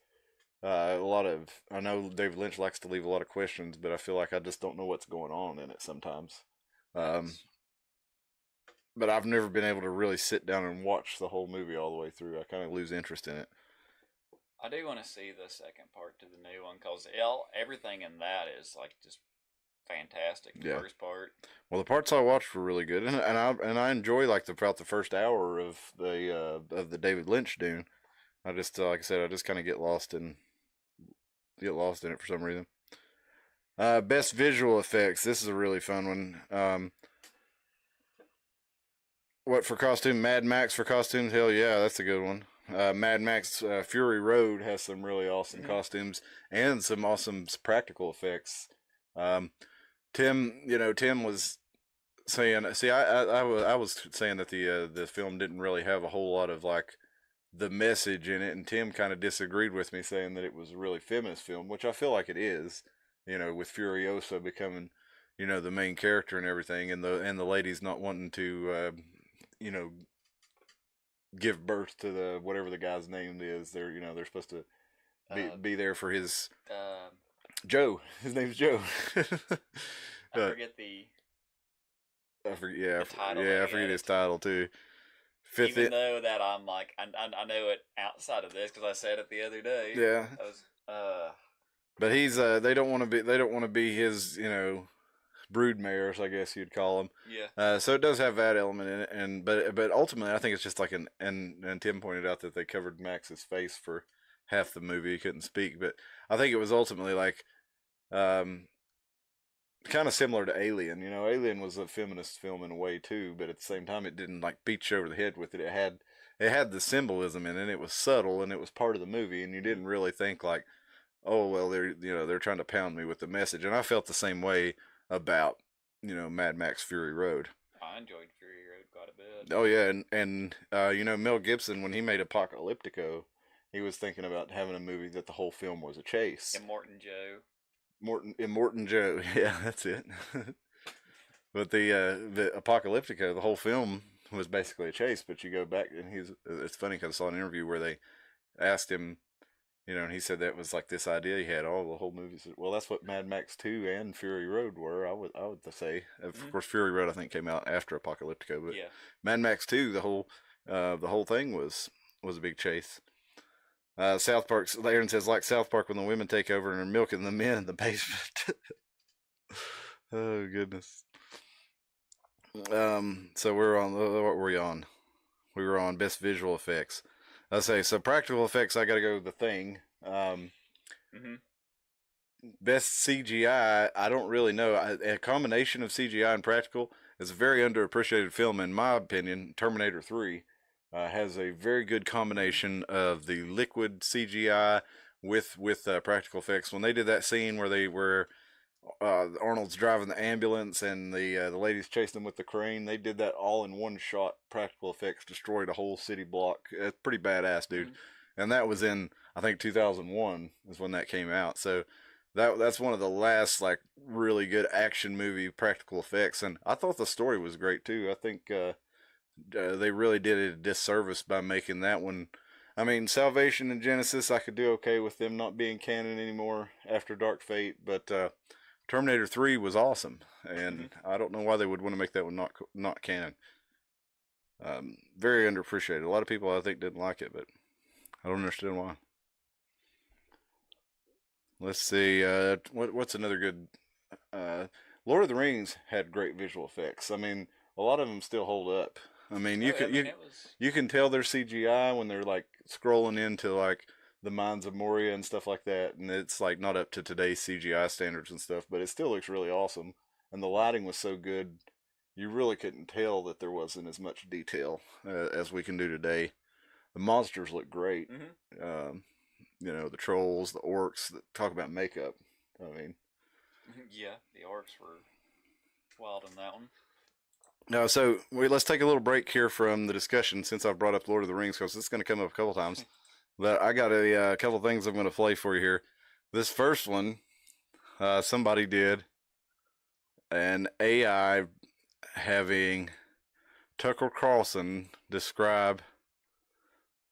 Speaker 2: a lot of. I know David Lynch likes to leave a lot of questions, but I feel like I just don't know what's going on in it sometimes. But I've never been able to really sit down and watch the whole movie all the way through. I kind of lose interest in it.
Speaker 1: I do want to see the second part to the new one because everything in that is like just fantastic. The
Speaker 2: Yeah.
Speaker 1: first part.
Speaker 2: Well, the parts I watched were really good, and I enjoy like about the first hour of the David Lynch Dune. I just like I said, I just kind of get lost in it for some reason. Best visual effects. This is a really fun one. What for costume? Mad Max for costumes? Hell yeah, that's a good one. Mad Max Fury Road has some really awesome costumes and some awesome practical effects. Tim was saying, see, I was saying that the film didn't really have a whole lot of like the message in it, and Tim kind of disagreed with me, saying that it was a really feminist film, which I feel like it is. With Furiosa becoming, the main character and everything, and the ladies not wanting to, give birth to the whatever the guy's name is. They're supposed to be there for his Joe. His name's Joe.
Speaker 1: I forget the.
Speaker 2: I forget. Yeah,
Speaker 1: the title
Speaker 2: I forget his title too.
Speaker 1: Even though that I'm like I know it outside of this because I said it the other day.
Speaker 2: Yeah.
Speaker 1: I was,
Speaker 2: But he's they don't want to be his brood mares, I guess you'd call him.
Speaker 1: Yeah.
Speaker 2: So it does have that element in it, but ultimately I think it's just like and Tim pointed out that they covered Max's face for half the movie. He couldn't speak, but I think it was ultimately like kind of similar to Alien. Alien was a feminist film in a way too, but at the same time it didn't like beat you over the head with it. It had the symbolism in it. It was subtle and it was part of the movie, and you didn't really think like, oh well, they're trying to pound me with the message. And I felt the same way about Mad Max Fury Road.
Speaker 1: I enjoyed Fury Road quite a bit.
Speaker 2: Oh yeah, and Mel Gibson, when he made Apocalyptico, he was thinking about having a movie that the whole film was a chase.
Speaker 1: Immortan Joe.
Speaker 2: Morton Joe, yeah, that's it. But the Apocalyptico, the whole film was basically a chase. But you go back and it's funny because I saw an interview where they asked him, and he said that was like this idea he had. All the whole movie. Well, that's what Mad Max 2 and Fury Road were. I would say. Of course, Fury Road I think came out after Apocalyptico, but
Speaker 1: yeah.
Speaker 2: Mad Max 2, the whole thing was a big chase. South Park. Aaron says like South Park when the women take over and are milking the men in the basement. Oh goodness. So we're on. What were we on? We were on best visual effects. I say so. Practical effects. I got to go with The Thing. Best CGI. I don't really know. A combination of CGI and practical is a very underappreciated film in my opinion. Terminator 3 has a very good combination of the liquid CGI with practical effects. When they did that scene where Arnold's driving the ambulance and the ladies chasing him with the crane, they did that all in one shot. Practical effects destroyed a whole city block. It's pretty badass, dude. And that was in I think 2001 is when that came out. So that's one of the last like really good action movie practical effects, and I thought the story was great too. I think they really did it a disservice by making that one. I mean, Salvation and Genesis, I could do okay with them not being canon anymore after Dark Fate, but Terminator 3 was awesome, and I don't know why they would want to make that one not canon. Very underappreciated. A lot of people I think didn't like it, but I don't understand why. Let's see. What's another good? Lord of the Rings had great visual effects. I mean, a lot of them still hold up. I mean, you can tell they're CGI when they're like scrolling into like the mines of Moria and stuff like that, and it's like not up to today's CGI standards and stuff, but it still looks really awesome. And the lighting was so good, you really couldn't tell that there wasn't as much detail as we can do today. The monsters look great. You know, the trolls, the orcs. Talk about makeup. I mean,
Speaker 1: yeah, the orcs were wild in that one.
Speaker 2: no, so let's take a little break here from the discussion since I've brought up Lord of the Rings because it's going to come up a couple times. But I got a couple things I'm going to play for you here. This first one, somebody did an AI having Tucker Carlson describe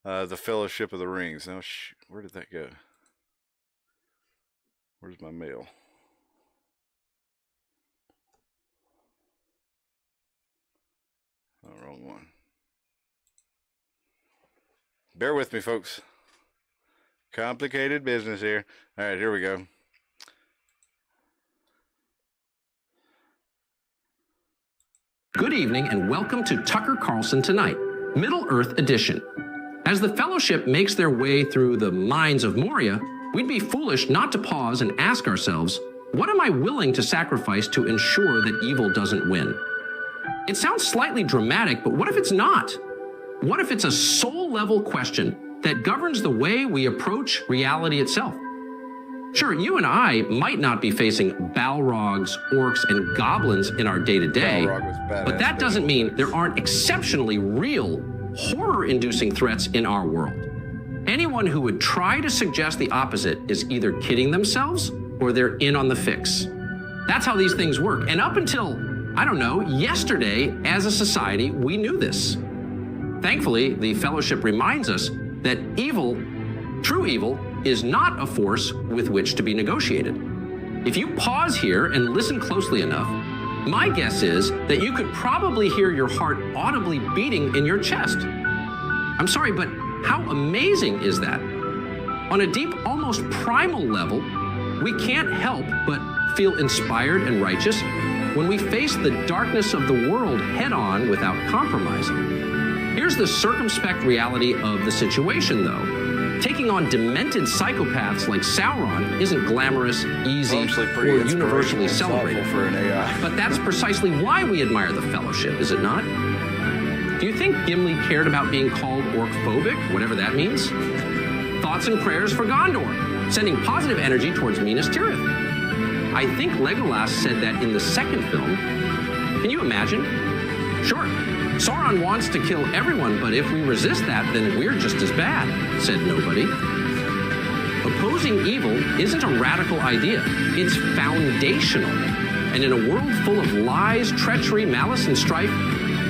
Speaker 2: the Fellowship of the Rings. Now, where did that go? Where's my mail? Oh, wrong one. Bear with me, folks. Complicated business here. All right, here we go.
Speaker 5: Good evening and welcome to Tucker Carlson Tonight, Middle Earth Edition. As the Fellowship makes their way through the mines of Moria, we'd be foolish not to pause and ask ourselves, what am I willing to sacrifice to ensure that evil doesn't win? It sounds slightly dramatic, but what if it's not? What if it's a soul-level question that governs the way we approach reality itself? Sure, you and I might not be facing Balrogs, orcs, and goblins in our day-to-day, but that doesn't mean there aren't exceptionally real, horror-inducing threats in our world. Anyone who would try to suggest the opposite is either kidding themselves or they're in on the fix. That's how these things work. And up until, I don't know, yesterday, as a society, we knew this. Thankfully, the Fellowship reminds us that evil, true evil, is not a force with which to be negotiated. If you pause here and listen closely enough, my guess is that you could probably hear your heart audibly beating in your chest. I'm sorry, but how amazing is that? On a deep, almost primal level, we can't help but feel inspired and righteous when we face the darkness of the world head-on without compromising. Here's the circumspect reality of the situation, though. Taking on demented psychopaths like Sauron isn't glamorous, easy, or universally celebrated.
Speaker 2: For an AI.
Speaker 5: But that's precisely why we admire the Fellowship, is it not? Do you think Gimli cared about being called orc-phobic, whatever that means? Thoughts and prayers for Gondor, sending positive energy towards Minas Tirith. I think Legolas said that in the second film. Can you imagine? Sure, Sauron wants to kill everyone, but if we resist that, then we're just as bad, said nobody. Opposing evil isn't a radical idea. It's foundational. And in a world full of lies, treachery, malice, and strife,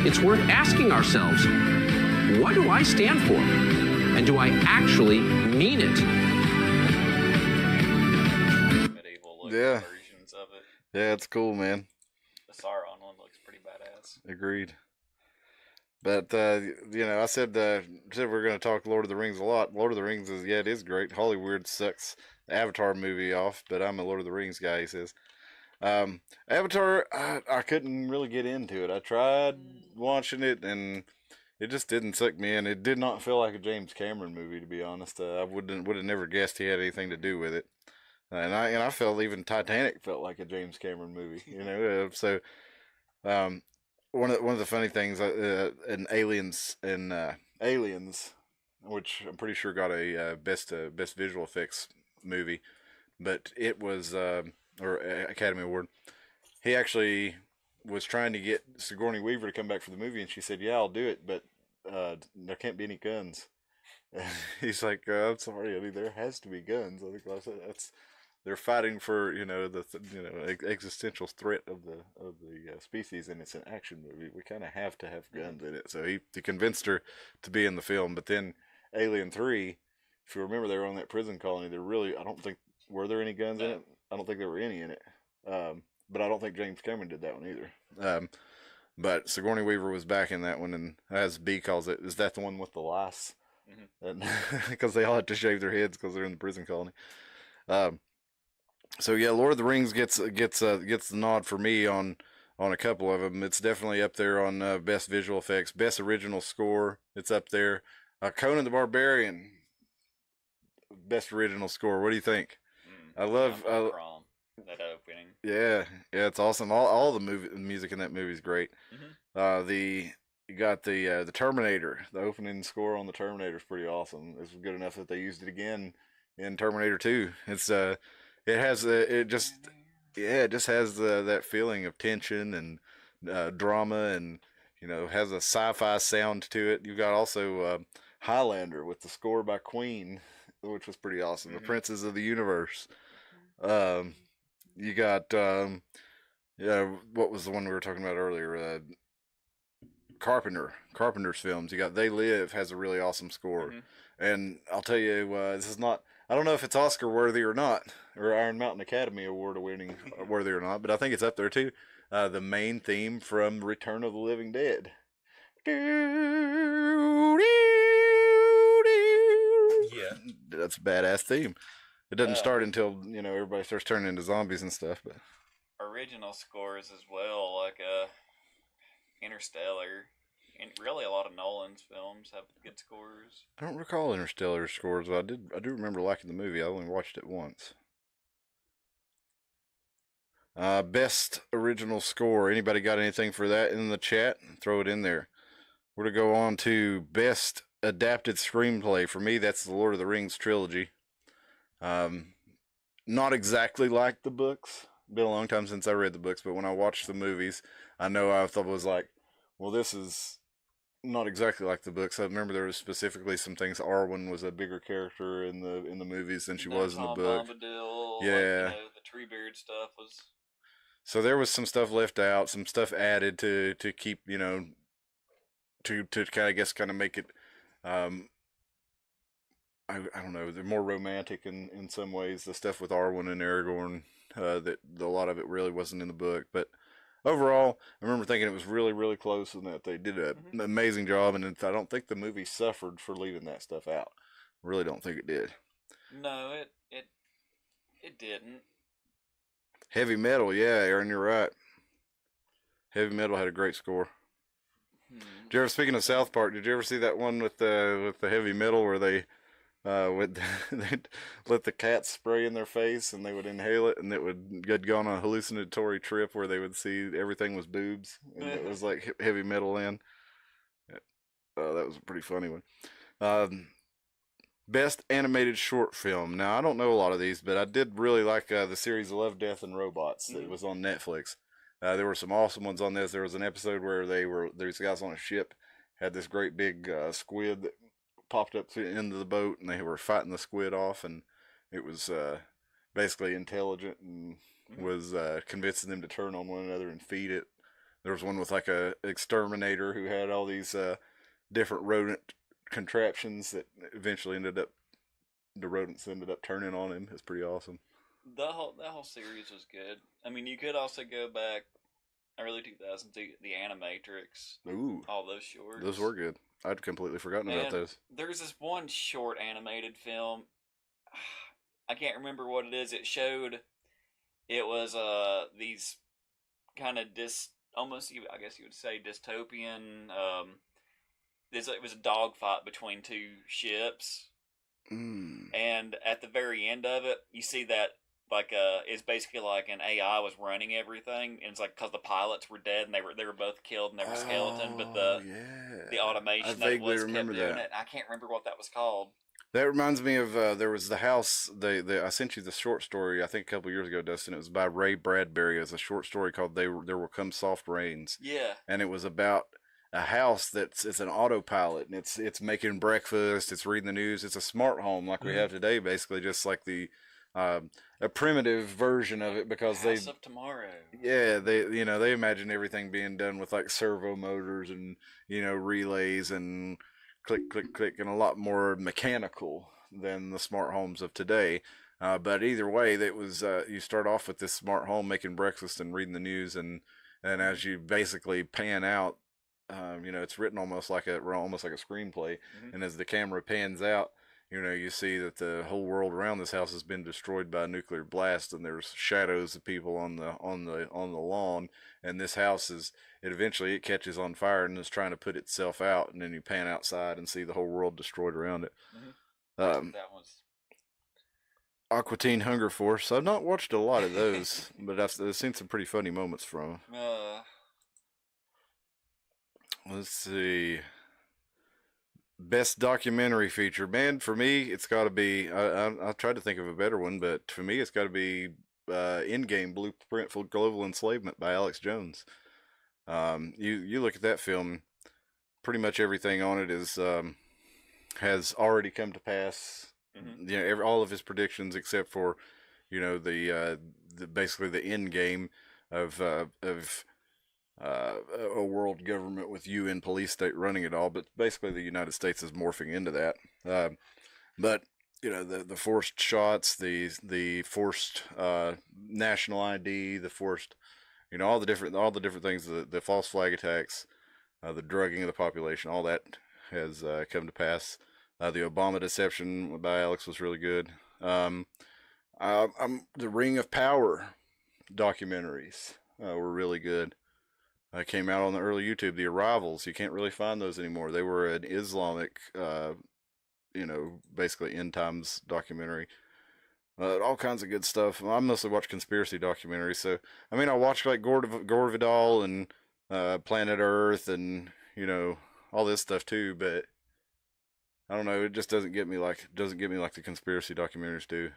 Speaker 5: it's worth asking ourselves, what do I stand for? And do I actually mean it?
Speaker 1: Medieval look
Speaker 2: Yeah.
Speaker 1: versions of it.
Speaker 2: Yeah, it's cool, man.
Speaker 1: The Sauron one looks pretty badass.
Speaker 2: Agreed. But you know, I said we're going to talk Lord of the Rings a lot. Lord of the Rings it is great. Hollywood sucks the Avatar movie off, but I'm a Lord of the Rings guy. He says, Avatar, I couldn't really get into it. I tried watching it, and it just didn't suck me in. It did not feel like a James Cameron movie, to be honest. I would have never guessed he had anything to do with it. And I felt even Titanic felt like a James Cameron movie, you know. So, one of the funny things in Aliens, which I'm pretty sure got a best visual effects movie, but it was or Academy Award. He actually was trying to get Sigourney Weaver to come back for the movie, and she said, "Yeah, I'll do it, but there can't be any guns." He's like, "I'm sorry, I mean, there has to be guns." I think that's they're fighting for the existential threat of the species, and it's an action movie. We kind of have to have guns in it. So he convinced her to be in the film. But then Alien 3, if you remember, they were on that prison colony. I don't think, were there any guns in it? I don't think there were any in it. But I don't think James Cameron did that one either. But Sigourney Weaver was back in that one, and as B calls it, is that the one with the lice? Because they all have to shave their heads because they're in the prison colony. Um, so yeah, Lord of the Rings gets the nod for me on a couple of them. It's definitely up there on best visual effects, best original score. It's up there. Conan the Barbarian, best original score. What do you think? I love
Speaker 1: Prom, that opening.
Speaker 2: yeah, it's awesome. All the music in that movie is great. You got the Terminator. The opening score on the Terminator is pretty awesome. It's good enough that they used it again in Terminator 2. It's it has it just has that feeling of tension and drama, and has a sci-fi sound to it. You got also Highlander with the score by Queen, which was pretty awesome. The Princes of the Universe. You got yeah, what was the one we were talking about earlier? Carpenter's films. You got They Live has a really awesome score, and I'll tell you, this is not. I don't know if it's Oscar worthy or not, or Iron Mountain Academy Award winning worthy or not, but I think it's up there too. The main theme from Return of the Living Dead.
Speaker 1: Yeah,
Speaker 2: that's a badass theme. It doesn't start until everybody starts turning into zombies and stuff, but
Speaker 1: original scores as well, like Interstellar, and really a lot of Nolan's films have good scores.
Speaker 2: I don't recall Interstellar scores, but I do remember liking the movie. I only watched it once. Best original score. Anybody got anything for that in the chat? Throw it in there. We're to go on to best adapted screenplay. For me, that's the Lord of the Rings trilogy. Not exactly like the books. Been a long time since I read the books, but when I watched the movies, I know I thought it was like, well, this is not exactly like the books. I remember there was specifically some things. Arwen was a bigger character in the movies than she was in the book.
Speaker 1: Bombadil,
Speaker 2: yeah,
Speaker 1: the Treebeard stuff was.
Speaker 2: So there was some stuff left out, some stuff added to keep to kind of make it. I don't know. They're more romantic in some ways. The stuff with Arwen and Aragorn, that a lot of it really wasn't in the book. But overall, I remember thinking it was really, really close, and that they did an amazing job. And I don't think the movie suffered for leaving that stuff out. I really don't think it did.
Speaker 1: No, it didn't.
Speaker 2: Heavy Metal, yeah, Aaron, you're right. Heavy Metal had a great score. Did you ever, speaking of South Park, did you ever see that one with the Heavy Metal where they they'd let the cats spray in their face and they would inhale it, and it would go on a hallucinatory trip where they would see everything was boobs, and it was like Heavy Metal land. That was a pretty funny one. Best animated short film. Now, I don't know a lot of these, but I did really like the series Love, Death, and Robots that was on Netflix. There were some awesome ones on this. There was an episode where these guys on a ship had this great big squid that popped up to the end of the boat, and they were fighting the squid off, and it was basically intelligent and was convincing them to turn on one another and feed it. There was one with like a exterminator who had all these different rodent contraptions that eventually the rodents ended up turning on him. It's pretty awesome.
Speaker 1: That whole series was good. I mean, you could also go back early 2000s to the Animatrix.
Speaker 2: Ooh,
Speaker 1: all those shorts.
Speaker 2: Those were good. I'd completely forgotten about those.
Speaker 1: There's this one short animated film. I can't remember what it is. It was these kind of almost, I guess you would say, dystopian. It was a dogfight between two ships, and at the very end of it, you see that it's basically like an AI was running everything, and it's like because the pilots were dead and they were both killed and they were skeleton, but the automation that was kept doing it. I can't remember what that was called.
Speaker 2: That reminds me of there was the house. I sent you the short story I think a couple years ago, Dustin. It was by Ray Bradbury. It was a short story called "There Will Come Soft Rains."
Speaker 1: Yeah,
Speaker 2: and it was about a house it's an autopilot, and it's making breakfast, it's reading the news. It's a smart home like we have today, basically, just like a primitive version of it, because
Speaker 1: House of Tomorrow.
Speaker 2: Yeah, they imagine everything being done with like servo motors and relays and click click click, and a lot more mechanical than the smart homes of today. But either way, that was you start off with this smart home making breakfast and reading the news, and and as you basically pan out, it's written almost like a screenplay, and as the camera pans out, you see that the whole world around this house has been destroyed by a nuclear blast, and there's shadows of people on the lawn, and this house it catches on fire and is trying to put itself out, and then you pan outside and see the whole world destroyed around it.
Speaker 1: That was.
Speaker 2: Aqua Teen Hunger Force. I've not watched a lot of those, but I've seen some pretty funny moments from them. Let's see. Best documentary feature, man. For me, it's got to be. I tried to think of a better one, but for me, it's got to be Endgame: Blueprint for Global Enslavement by Alex Jones. You look at that film, pretty much everything on it has already come to pass. All of his predictions, except for, the basically the end game of a world government with UN police state running it all, but basically the United States is morphing into that. But the forced shots, the forced national ID, the forced, all the different things, the false flag attacks, the drugging of the population, all that has come to pass. The Obama deception by Alex was really good. The Ring of Power documentaries were really good. Came out on the early YouTube. The Arrivals, you can't really find those anymore. They were an Islamic, basically end times documentary. All kinds of good stuff. I mostly watch conspiracy documentaries. So, I watch like Gore Vidal and Planet Earth and, all this stuff too, but I don't know. It just doesn't get me like the conspiracy documentaries do.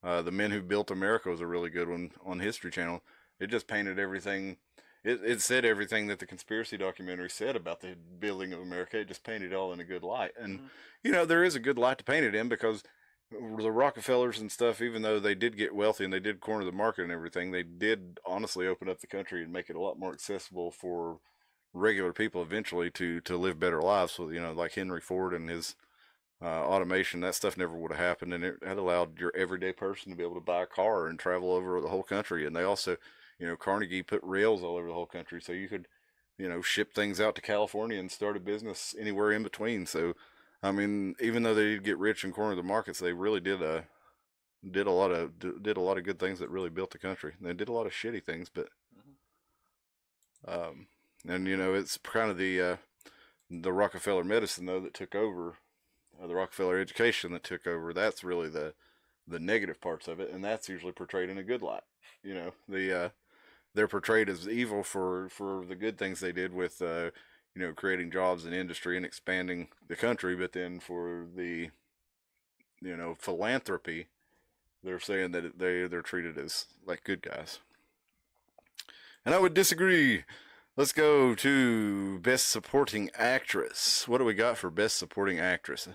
Speaker 2: The Men Who Built America was a really good one on History Channel. It just painted everything. It said everything that the conspiracy documentary said about the building of America. It just painted it all in a good light. And there is a good light to paint it in, because the Rockefellers and stuff, even though they did get wealthy and they did corner the market and everything, they did honestly open up the country and make it a lot more accessible for regular people eventually to live better lives. So like Henry Ford and his automation, that stuff never would have happened, and it had allowed your everyday person to be able to buy a car and travel over the whole country. And they also, Carnegie put rails all over the whole country, so you could, ship things out to California and start a business anywhere in between. So, even though they did get rich and corner the markets, they really did a lot of good things that really built the country. They did a lot of shitty things, but and it's kind of the Rockefeller medicine though that took over. The Rockefeller education that took over, that's really the negative parts of it, and that's usually portrayed in a good light. They're portrayed as evil for the good things they did with creating jobs in industry and expanding the country, but then for the philanthropy, they're saying that they're treated as like good guys, and I would disagree. Let's go to Best Supporting Actress. What do we got for Best Supporting Actress?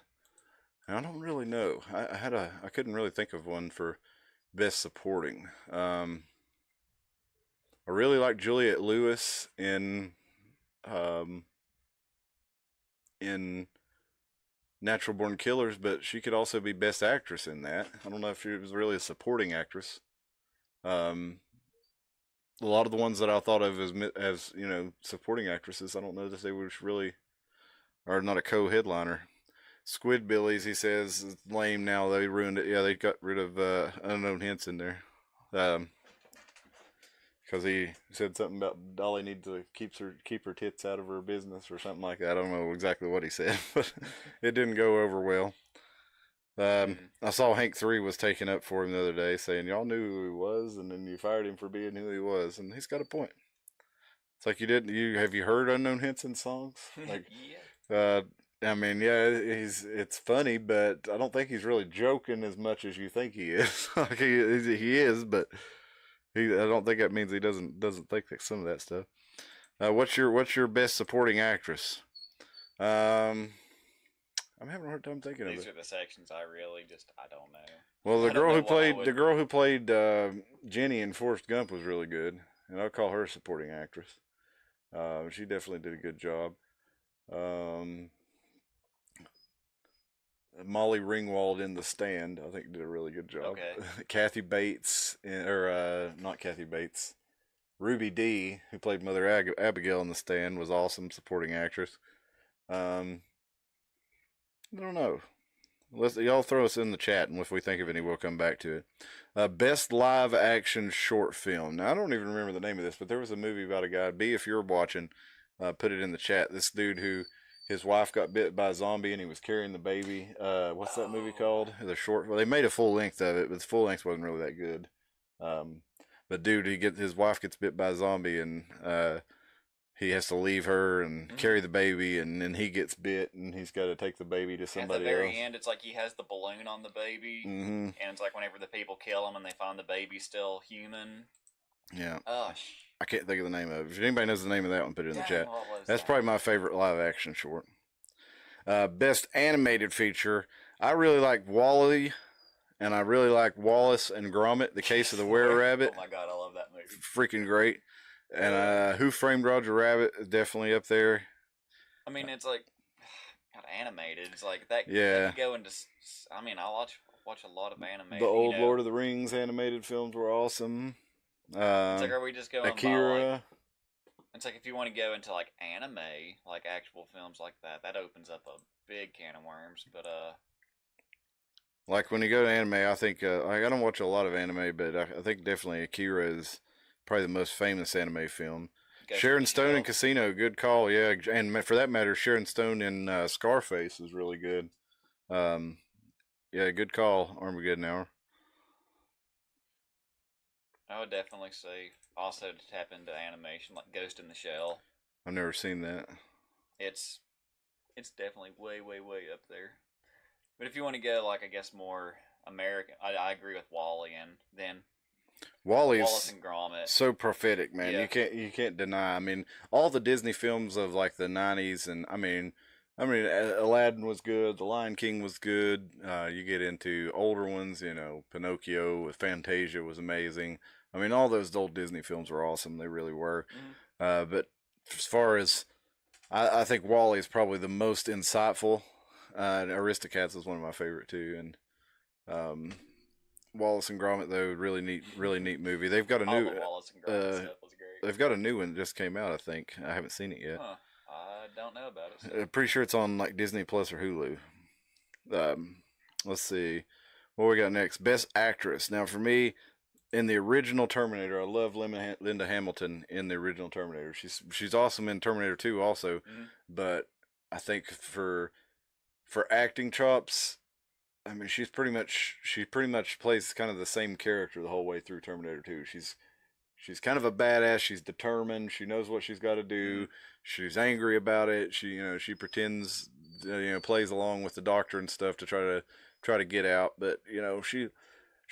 Speaker 2: I don't really know. I couldn't really think of one for Best Supporting. I really like Juliette Lewis in Natural Born Killers, but she could also be Best Actress in that. I don't know if she was really a supporting actress. A lot of the ones that I thought of as supporting actresses, I don't know that they were really are not a co-headliner. Squidbillies, he says, is lame now. They ruined it. Yeah, they got rid of Unknown Hints in there. Because he said something about Dolly needs to keep her tits out of her business or something like that. I don't know exactly what he said, but it didn't go over well. I saw Hank 3 was taken up for him the other day, saying y'all knew who he was, and then you fired him for being who he was, and he's got a point. It's like have you heard Unknown Hints in songs? Like,
Speaker 1: Yeah.
Speaker 2: it's funny, but I don't think he's really joking as much as you think he is. Like he is, but I don't think that means he doesn't think that some of that stuff. What's your Best Supporting Actress? I'm having a hard time thinking of it.
Speaker 1: These are the sections I don't know.
Speaker 2: Well, the girl who played Jenny in Forrest Gump was really good, and I'll call her a supporting actress. She definitely did a good job. Molly Ringwald in The Stand, I think, did a really good job.
Speaker 1: Okay.
Speaker 2: Kathy Bates, or not Kathy Bates. Ruby Dee, who played Mother Abigail in The Stand, was awesome, supporting actress. Um, I don't know. Let's y'all throw us in the chat, and if we think of any, we'll come back to it. Best live action short film. Now I don't even remember the name of this, but there was a movie about a guy. B, if you're watching, put it in the chat. This dude who his wife got bit by a zombie and he was carrying the baby. What's that movie called? The short. Well, they made a full length of it, but the full length wasn't really that good. Um, but dude, his wife gets bit by a zombie and he has to leave her and carry the baby, and then he gets bit, and he's got to take the baby to somebody
Speaker 1: At the very
Speaker 2: else.
Speaker 1: end, it's like he has the balloon on the baby,
Speaker 2: Mm-hmm.
Speaker 1: and it's like whenever the people kill him and they find the baby still human.
Speaker 2: Yeah.
Speaker 1: Oh,
Speaker 2: I can't think of the name of it. If anybody knows the name of that one, put it in the chat.
Speaker 1: what was
Speaker 2: That's
Speaker 1: that?
Speaker 2: probably my favorite live action short. Best animated feature. I really like Wall-E, and I really like Wallace and Gromit: The Case of the Were-Rabbit.
Speaker 1: Oh my god, I love that movie.
Speaker 2: Freaking great. And Who Framed Roger Rabbit is definitely up there.
Speaker 1: I mean, it's like God, animated. It's like that.
Speaker 2: Yeah.
Speaker 1: That could go into. I mean, I watch a lot of animated.
Speaker 2: The old Lord of the Rings animated films were awesome.
Speaker 1: It's like, are we just going
Speaker 2: Akira?
Speaker 1: by, like, it's like if you want to go into like anime, like actual films like that, that opens up a big can of worms. But
Speaker 2: like when you go to anime, I think like I don't watch a lot of anime, but I think definitely Akira is probably the most famous anime film. Sharon Stone in Casino, good call, yeah, and for that matter, Sharon Stone in Scarface is really good. Yeah, good call, Armageddon Hour.
Speaker 1: I would definitely say also to tap into animation like Ghost in the Shell.
Speaker 2: I've never seen that.
Speaker 1: It's definitely way up there. But if you want to go like I guess more American, I agree with Wally, and then Wallace
Speaker 2: Wally's
Speaker 1: and Gromit.
Speaker 2: so prophetic, man.
Speaker 1: Yeah.
Speaker 2: You can't deny. I mean, all the Disney films of like the '90s, and I mean, Aladdin was good. The Lion King was good. You get into older ones, you know, Pinocchio with Fantasia was amazing. I mean, all those old Disney films were awesome. They really were. But as far as I think Wally is probably the most insightful. Aristocats is one of my favorite too, and Wallace and Gromit though really neat movie. They've got a
Speaker 1: All
Speaker 2: new
Speaker 1: the Wallace and Gromit stuff was great.
Speaker 2: they've got a new one that just came out. I think I haven't seen it yet.
Speaker 1: Huh. I don't know about it. So.
Speaker 2: I'm pretty sure it's on like Disney Plus or Hulu. Let's see what we got next. Best actress. Now for me, in the original Terminator, I love Linda Hamilton in the original Terminator. She's awesome in Terminator 2 also, but I think for acting chops, I mean she pretty much plays kind of the same character the whole way through Terminator 2. She's kind of a badass. She's determined. She knows what she's got to do. She's angry about it. She pretends, plays along with the doctor and stuff to try to get out. But she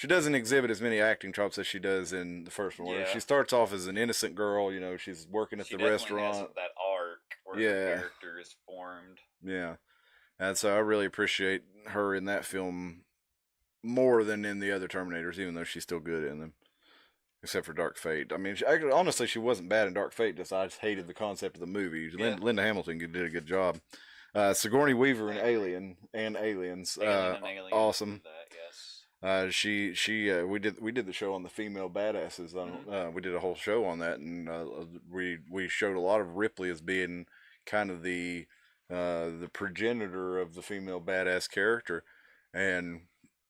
Speaker 2: doesn't exhibit as many acting chops as she does in the first one.
Speaker 1: Yeah.
Speaker 2: She starts off as an innocent girl. She's working at the restaurant.
Speaker 1: Has that arc where the character is formed.
Speaker 2: Yeah, and so I really appreciate her in that film more than in the other Terminators, even though she's still good in them. Except for Dark Fate. I mean, honestly, she wasn't bad in Dark Fate. I just hated the concept of the movie.
Speaker 1: Yeah.
Speaker 2: Linda Hamilton did a good job. Sigourney Weaver in Alien and Aliens.
Speaker 1: Alien
Speaker 2: awesome.
Speaker 1: That, yes.
Speaker 2: We did the show on the female badasses. We did a whole show on that, and we showed a lot of Ripley as being kind of the progenitor of the female badass character, and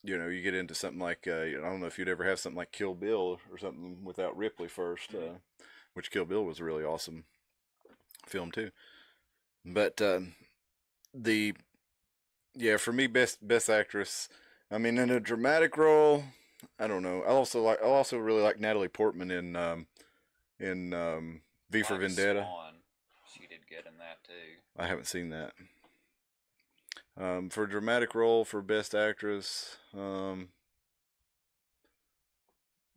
Speaker 2: you get into something like I don't know if you'd ever have something like Kill Bill or something without Ripley first, which Kill Bill was a really awesome film too. But for me, best actress. I mean, in a dramatic role, I don't know. I also really like Natalie Portman in V for Vendetta.
Speaker 1: Swan. She did good in that too.
Speaker 2: I haven't seen that. For dramatic role for best actress, I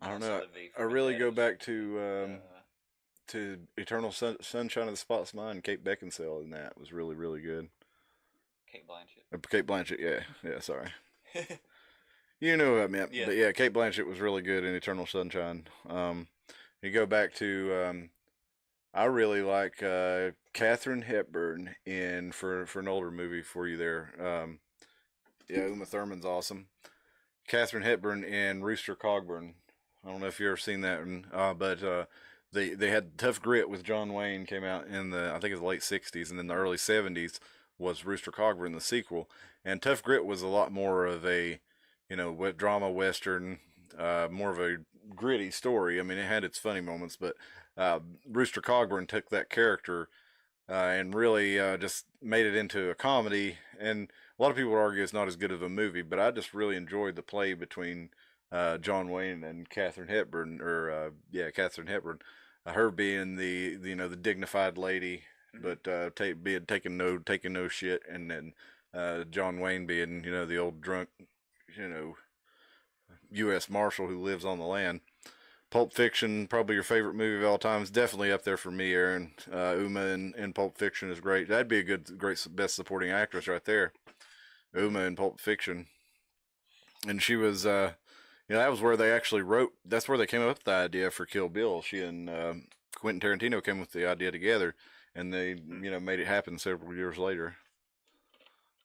Speaker 2: don't know. I really go back to Eternal Sunshine of the Spotless Mind. Kate Beckinsale in that was really good.
Speaker 1: Kate Blanchett.
Speaker 2: Kate Blanchett, yeah. Sorry. You know what I meant.
Speaker 1: Yeah.
Speaker 2: But yeah, Kate Blanchett was really good in Eternal Sunshine. You go back to I really like Katharine Hepburn for an older movie for you there. Uma Thurman's awesome. Katharine Hepburn in Rooster Cogburn. I don't know if you've ever seen that one, but they had Tough Grit with John Wayne came out in the I think it was the late '60s, and then the early '70s was Rooster Cogburn, the sequel. And Tough Grit was a lot more of a, drama western, more of a gritty story. I mean, it had its funny moments, but Rooster Cogburn took that character and really just made it into a comedy. And a lot of people would argue it's not as good of a movie, but I just really enjoyed the play between John Wayne and Katharine Hepburn, Katharine Hepburn, her being the dignified lady, but being taking no shit, and then John Wayne being the old drunk, U.S. Marshal who lives on the land. Pulp Fiction, probably your favorite movie of all time, is definitely up there for me, Aaron. Uma in Pulp Fiction is great. That'd be a great best supporting actress right there. Uma in Pulp Fiction, and she was, that was where they actually wrote. That's where they came up with the idea for Kill Bill. She and Quentin Tarantino came with the idea together, and they, made it happen several years later.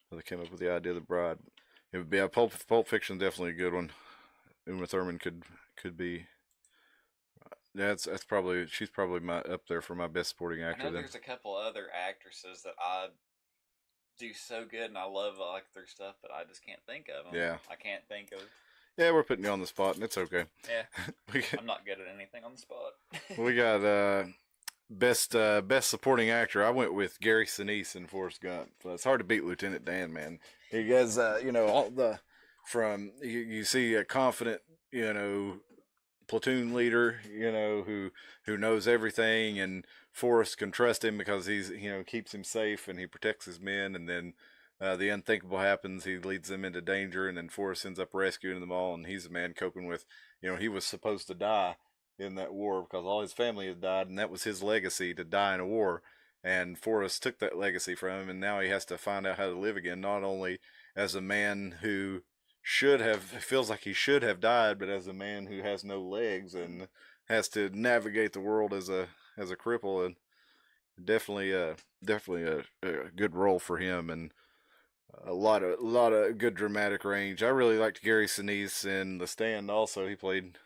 Speaker 2: So they came up with the idea of the bride. It would be Pulp Fiction, definitely a good one. Uma Thurman could be. She's probably up there for my best supporting actor.
Speaker 1: I know there's a couple other actresses that I do so good, and I love their stuff, but I just can't think of them.
Speaker 2: Yeah,
Speaker 1: I can't think of.
Speaker 2: Yeah, we're putting you on the spot, and it's okay.
Speaker 1: Yeah, I'm not good at anything on the spot.
Speaker 2: We got best supporting actor. I went with Gary Sinise in Forrest Gump. It's hard to beat Lieutenant Dan, man. He has all the you see a confident platoon leader, who knows everything, and Forrest can trust him because he's keeps him safe and he protects his men, and then the unthinkable happens. He leads them into danger, and then Forrest ends up rescuing them all, and he's a man coping with, he was supposed to die in that war because all his family had died, and that was his legacy, to die in a war. And Forrest took that legacy from him, and now he has to find out how to live again, not only as a man who feels like he should have died, but as a man who has no legs and has to navigate the world as a cripple. And definitely a good role for him, and a lot of good dramatic range. I really liked Gary Sinise in The Stand. Also, he played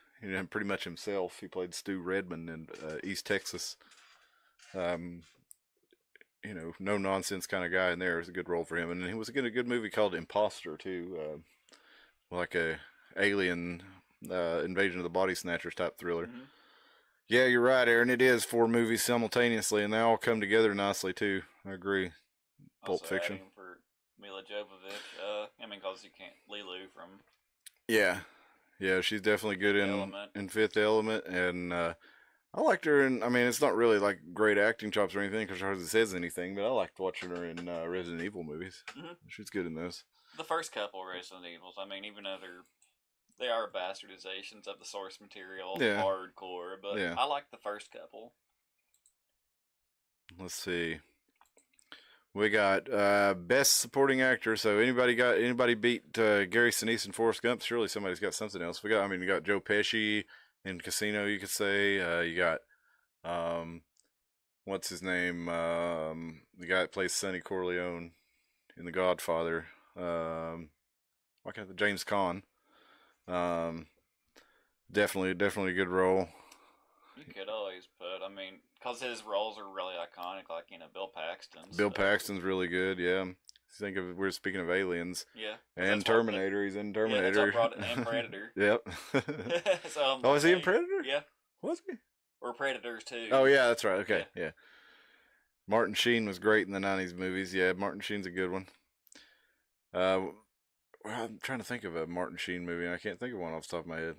Speaker 2: pretty much himself. He played Stu Redmond in East Texas. No nonsense kind of guy in there. It was a good role for him, and he was in a good movie called Imposter too. Like a alien invasion of the body snatchers type thriller. Mm-hmm. Yeah, you're right, Aaron. It is 4 movies simultaneously, and they all come together nicely too. I agree. Pulp Fiction
Speaker 1: for Mila Jovovich. Because you can't Lilu from.
Speaker 2: Yeah, she's definitely good in Fifth Element, and I liked her in. I mean, it's not really like great acting chops or anything because she hardly says anything, but I liked watching her in Resident Evil movies. Mm-hmm. She's good in those.
Speaker 1: The first couple Resident Evils, even though they are bastardizations of the source material, hardcore, but I like the first couple.
Speaker 2: Let's see. We got best supporting actor. So anybody beat Gary Sinise and Forrest Gump? Surely somebody's got something else. You got Joe Pesci in Casino, you could say. You got what's his name? The guy that plays Sonny Corleone in The Godfather. James Caan. Definitely a good role.
Speaker 1: You could always put, because his roles are really iconic, like, Bill Paxton's.
Speaker 2: Bill Paxton's really good, yeah. We're speaking of aliens.
Speaker 1: Yeah.
Speaker 2: And Terminator, he's in Terminator.
Speaker 1: Yeah, and Predator.
Speaker 2: Yep. Is he in Predator?
Speaker 1: Yeah.
Speaker 2: Was he?
Speaker 1: Or Predators, too.
Speaker 2: Oh, yeah, that's right, okay, yeah. Martin Sheen was great in the 90s movies, yeah, Martin Sheen's a good one. I'm trying to think of a Martin Sheen movie, and I can't think of one off the top of my head.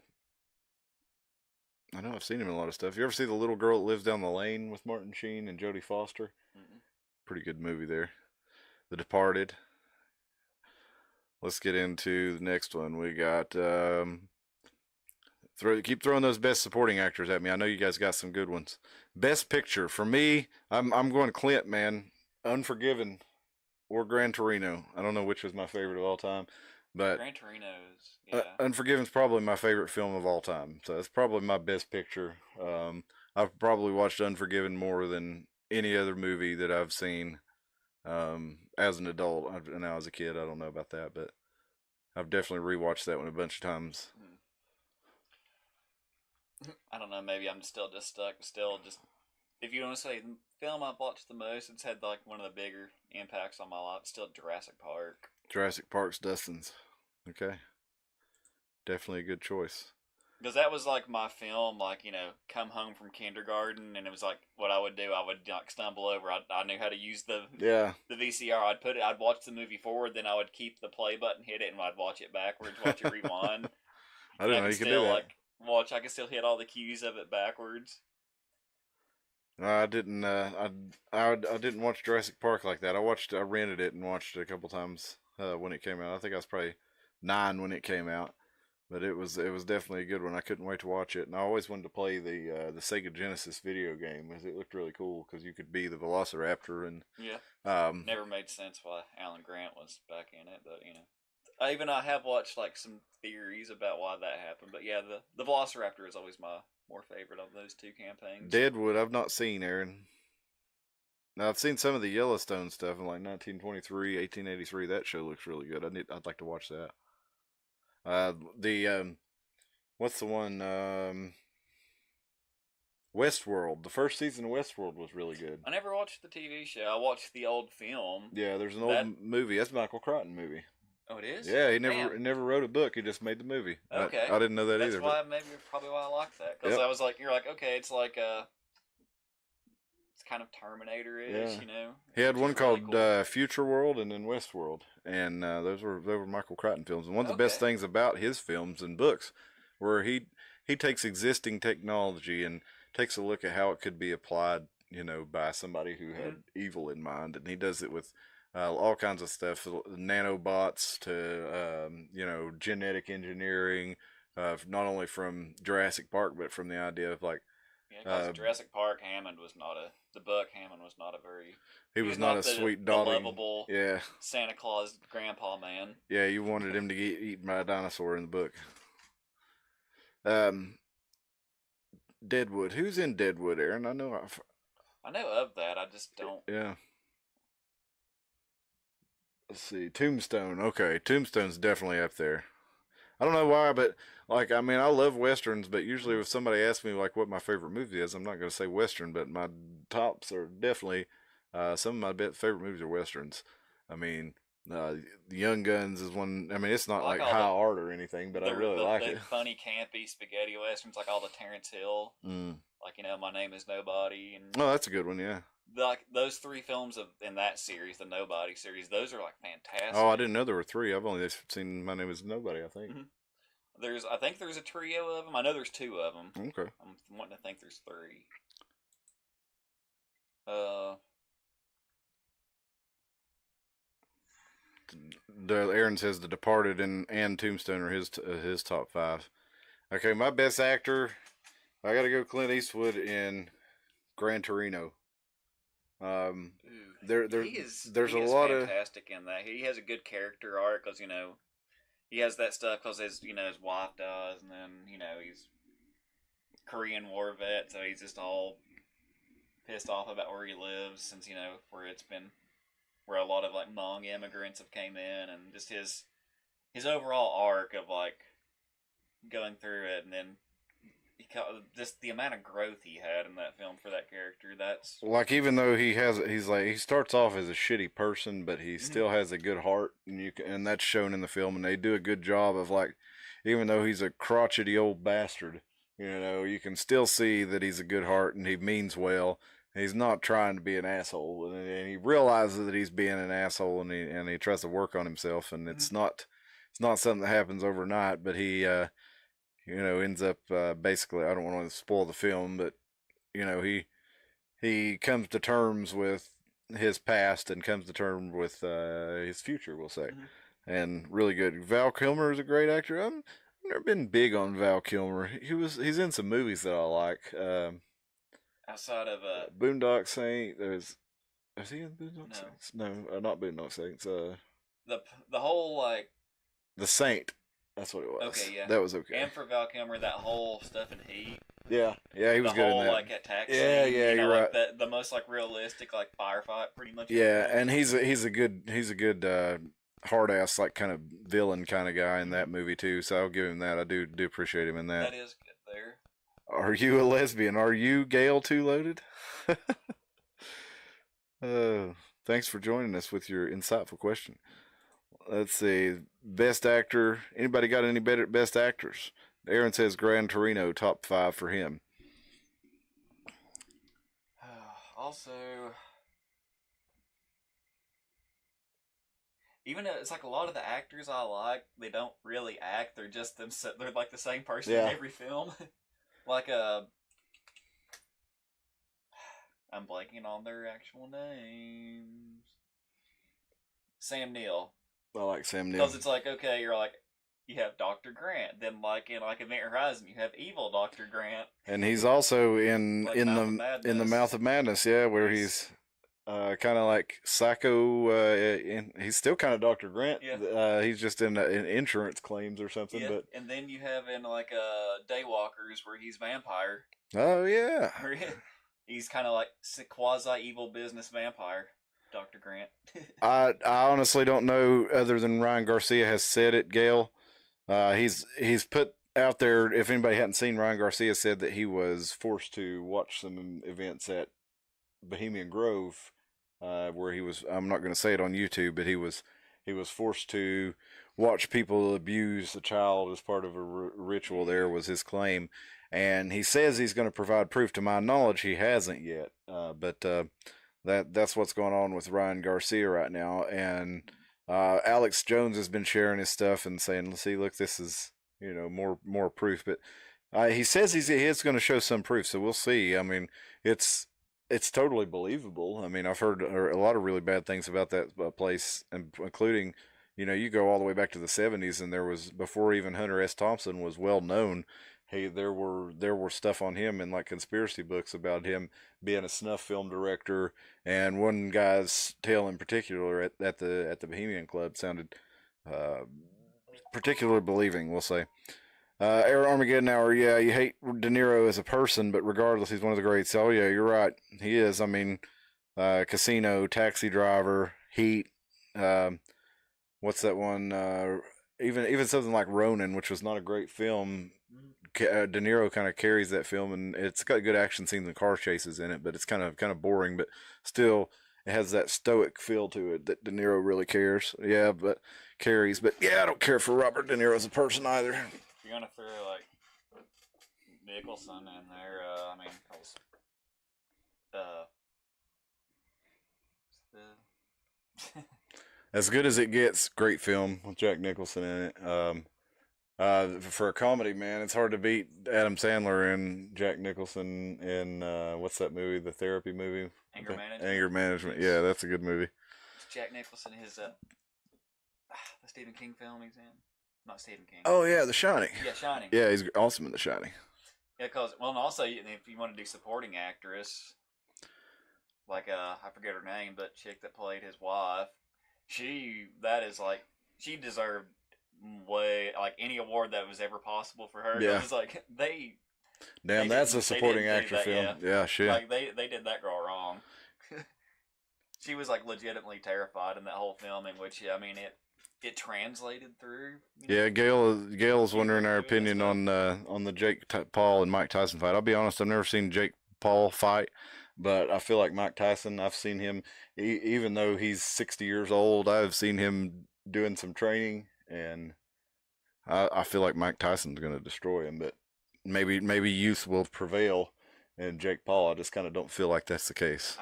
Speaker 2: I know I've seen him in a lot of stuff. You ever see The Little Girl That Lives Down the Lane with Martin Sheen and Jodie Foster? Mm-mm. Pretty good movie there. The Departed. Let's get into the next one. We got keep throwing those best supporting actors at me. I know you guys got some good ones. Best picture for me, I'm going Clint, man. Unforgiven or Gran Torino. I don't know which was my favorite of all time. But
Speaker 1: Gran Torino's, yeah.
Speaker 2: Unforgiven's probably my favorite film of all time. So it's probably my best picture. I've probably watched Unforgiven more than any other movie that I've seen as an adult. Now as a kid, I don't know about that, but I've definitely rewatched that one a bunch of times.
Speaker 1: I don't know. Maybe I'm still just stuck. Still, just if you want to say the film I've watched the most, it's had like one of the bigger impacts on my life. It's still Jurassic Park.
Speaker 2: Jurassic Park's Dustin's. Okay. Definitely a good choice.
Speaker 1: Because that was like my film, like, come home from kindergarten, and it was like what I would do. I would like stumble over. I knew how to use the VCR. I'd watch the movie forward, then I would keep the play button, hit it, and I'd watch it backwards, watch it rewind.
Speaker 2: I didn't know you could do that.
Speaker 1: I can still hit all the cues of it backwards.
Speaker 2: I didn't. I didn't watch Jurassic Park like that. I rented it and watched it a couple times when it came out. I think I was probably 9 when it came out. But it was definitely a good one. I couldn't wait to watch it, and I always wanted to play the Sega Genesis video game, as it looked really cool because you could be the Velociraptor and
Speaker 1: Never made sense why Alan Grant was back in it, but I have watched like some theories about why that happened. But yeah, the Velociraptor is always my more favorite of those two campaigns.
Speaker 2: Deadwood, I've not seen, Aaron. Now I've seen some of the Yellowstone stuff in like 1923, 1883. That show looks really good. I'd like to watch that. What's the one? Westworld. The first season of Westworld was really good.
Speaker 1: I never watched the TV show. I watched the old film.
Speaker 2: Yeah, there's an old movie. That's Michael Crichton movie.
Speaker 1: Oh, it is?
Speaker 2: Yeah, he never wrote a book. He just made the movie.
Speaker 1: Okay.
Speaker 2: I didn't know that either.
Speaker 1: That's probably why I like that. Because I was like, you're like, okay, it's like it's kind of Terminator-ish,
Speaker 2: He had one called
Speaker 1: cool.
Speaker 2: Future World and then Westworld, and those were Michael Crichton films. And one of the best things about his films and books, where he takes existing technology and takes a look at how it could be applied, by somebody who had evil in mind, and he does it with all kinds of stuff, nanobots to genetic engineering, not only from Jurassic Park but from the idea of like.
Speaker 1: Yeah, Jurassic Park, the book Hammond was not a very.
Speaker 2: He was not a sweet, doting,
Speaker 1: lovable Santa Claus grandpa man. Yeah,
Speaker 2: you wanted him to get eaten by a dinosaur in the book. Deadwood. Who's in Deadwood, Aaron? I know
Speaker 1: of that. I just don't.
Speaker 2: Yeah. Let's see. Tombstone. Okay, Tombstone's definitely up there. I don't know why, but I love westerns, but usually if somebody asks me like what my favorite movie is, I'm not going to say western, but my tops are definitely some of my favorite movies are westerns. The Young Guns is one. It's not like high art or anything, but I really like it.
Speaker 1: Funny, campy spaghetti westerns, like all the Terrence Hill, like My Name Is Nobody, and
Speaker 2: that's a good one, yeah.
Speaker 1: Like those 3 films in that series, the Nobody series, those are like fantastic.
Speaker 2: Oh, I didn't know there were 3. I've only seen My Name Is Nobody, I think.
Speaker 1: Mm-hmm. I think there's a trio of them. I know there's 2 of them.
Speaker 2: Okay.
Speaker 1: I'm wanting to think there's 3.
Speaker 2: Aaron says The Departed and Tombstone are his top 5. Okay, my best actor, I got to go Clint Eastwood in Gran Torino. There's a lot of
Speaker 1: fantastic in that. He has a good character arc because he has that stuff because his wife dies, and then he's Korean War vet, so he's just all pissed off about where he lives since where a lot of like Hmong immigrants have came in, and just his overall arc of like going through it, and then just the amount of growth he had in that film for that character. That's
Speaker 2: like, even though he starts off as a shitty person, but he still has a good heart, and that's shown in the film, and they do a good job of like, even though he's a crotchety old bastard, you can still see that he's a good heart and he means well. He's not trying to be an asshole, and he realizes that he's being an asshole, and he tries to work on himself, and it's not something that happens overnight, but he ends up basically, I don't want to spoil the film, but he comes to terms with his past and comes to terms with his future, we'll say, and really good. Val Kilmer is a great actor. I've never been big on Val Kilmer. He's in some movies that I like.
Speaker 1: Outside of
Speaker 2: Boondock Saint, is he in Boondock Saints? No, not Boondock Saints.
Speaker 1: The whole like
Speaker 2: The Saint. That's what it was.
Speaker 1: Okay, yeah,
Speaker 2: that was okay.
Speaker 1: And for Val Kilmer, that whole stuff in Heat.
Speaker 2: Yeah, he was good in that.
Speaker 1: Like attack scene.
Speaker 2: Yeah, you're
Speaker 1: like
Speaker 2: right.
Speaker 1: The most like realistic like firefight, pretty much.
Speaker 2: Yeah, and he's a good hard ass like kind of villain kind of guy in that movie too. So I'll give him that. I do appreciate him in that.
Speaker 1: That is good there.
Speaker 2: Are you a lesbian? Are you Gail Too Loaded? uh, Thanks for joining us with your insightful question. Let's see. Best actor. Anybody got any better best actors? Aaron says Gran Torino, top 5 for him.
Speaker 1: Also, even though it's like a lot of the actors I like, they don't really act. They're just them. They're like the same person in every film. Like I'm blanking on their actual names. Sam Neill.
Speaker 2: I like Sam Neill.
Speaker 1: Because it's like, okay, you're like, you have Dr. Grant. Then like in like Event Horizon, you have evil Dr. Grant.
Speaker 2: And he's also in
Speaker 1: Like
Speaker 2: in
Speaker 1: Mouth
Speaker 2: the
Speaker 1: of Madness.
Speaker 2: Mouth of Madness, yeah, where he's kind of like psycho. He's still kind of Dr. Grant.
Speaker 1: Yeah.
Speaker 2: He's just in insurance claims or something.
Speaker 1: Yeah.
Speaker 2: But
Speaker 1: And then you have in like Daywalkers where he's vampire.
Speaker 2: oh yeah,
Speaker 1: He's kind of like quasi evil business vampire, Dr. Grant.
Speaker 2: I honestly don't know other than Ryan Garcia has said it. Gail, he's put out there. If anybody hadn't seen, Ryan Garcia said that he was forced to watch some events at Bohemian Grove, where he was. I'm not going to say it on YouTube, but he was forced to watch people abuse a child as part of a ritual. There was his claim, and he says he's going to provide proof. To my knowledge, he hasn't yet. But that's what's going on with Ryan Garcia right now, and Alex Jones has been sharing his stuff and saying, "See, look, this is more proof." But he says he is going to show some proof, so we'll see. I mean, it's totally believable. I mean, I've heard a lot of really bad things about that place, including, you go all the way back to the 70s, and there was, before even Hunter S. Thompson was well known, hey, there were stuff on him in like conspiracy books about him being a snuff film director, and one guy's tale in particular at the Bohemian Club sounded particularly believing, we'll say. Air Armageddon Hour, yeah, you hate De Niro as a person, but regardless, he's one of the greats. Oh yeah, you're right, he is. I mean, Casino, Taxi Driver, Heat, what's that one? Even something like Ronin, which was not a great film. De Niro kind of carries that film, and it's got good action scenes and car chases in it, but it's kind of boring. But still, it has that stoic feel to it that De Niro really cares. Yeah, but carries. But yeah, I don't care for Robert De Niro as a person either.
Speaker 1: If you're gonna throw like Nicholson in there, I mean,
Speaker 2: As Good as It Gets, great film with Jack Nicholson in it. For a comedy, man, it's hard to beat Adam Sandler and Jack Nicholson in what's that movie? The therapy movie?
Speaker 1: Anger Management.
Speaker 2: Anger Management. Yeah, that's a good movie.
Speaker 1: Jack Nicholson, his the Stephen King film he's in. Not Stephen King.
Speaker 2: Oh yeah, The Shining.
Speaker 1: Yeah, Shining.
Speaker 2: Yeah, he's awesome in The Shining.
Speaker 1: Yeah, and also if you want to do supporting actress, like I forget her name, but chick that played his wife, she deserved way like any award that was ever possible for her.
Speaker 2: Yeah.
Speaker 1: It was like
Speaker 2: Damn, that's a supporting actor film. Yeah, shit.
Speaker 1: Like they did that girl wrong. She was like legitimately terrified in that whole filming, which I mean it translated through.
Speaker 2: Yeah, Gail's wondering our opinion on the Jake Paul and Mike Tyson fight. I'll be honest, I've never seen Jake Paul fight, but I feel like Mike Tyson, I've seen him, even though he's 60 years old, I've seen him doing some training, and I feel like Mike Tyson's going to destroy him, but maybe youth will prevail in Jake Paul. I just kind of don't feel like that's the case.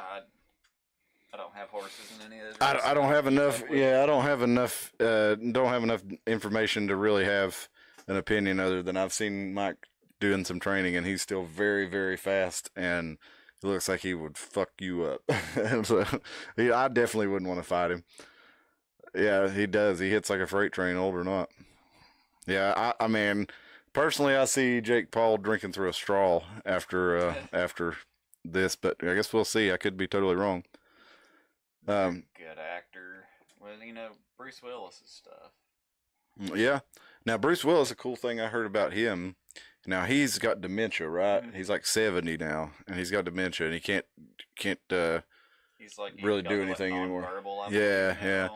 Speaker 1: I don't have horses in any of those.
Speaker 2: I don't have enough. Yeah, I don't have enough. Don't have enough information to really have an opinion other than I've seen Mike doing some training, and he's still very, very fast, and it looks like he would fuck you up. So, I definitely wouldn't want to fight him. Yeah, he does. He hits like a freight train, old or not. Yeah, I mean, personally, I see Jake Paul drinking through a straw after this, but I guess we'll see. I could be totally wrong.
Speaker 1: Good actor. Well, Bruce Willis's stuff.
Speaker 2: Yeah. Now, Bruce Willis, a cool thing I heard about him. Now, he's got dementia, right?
Speaker 1: Mm-hmm.
Speaker 2: He's like 70 now, and he's got dementia, and he can't
Speaker 1: He's like
Speaker 2: really do anything anymore.
Speaker 1: I
Speaker 2: Yeah,
Speaker 1: believe,
Speaker 2: yeah.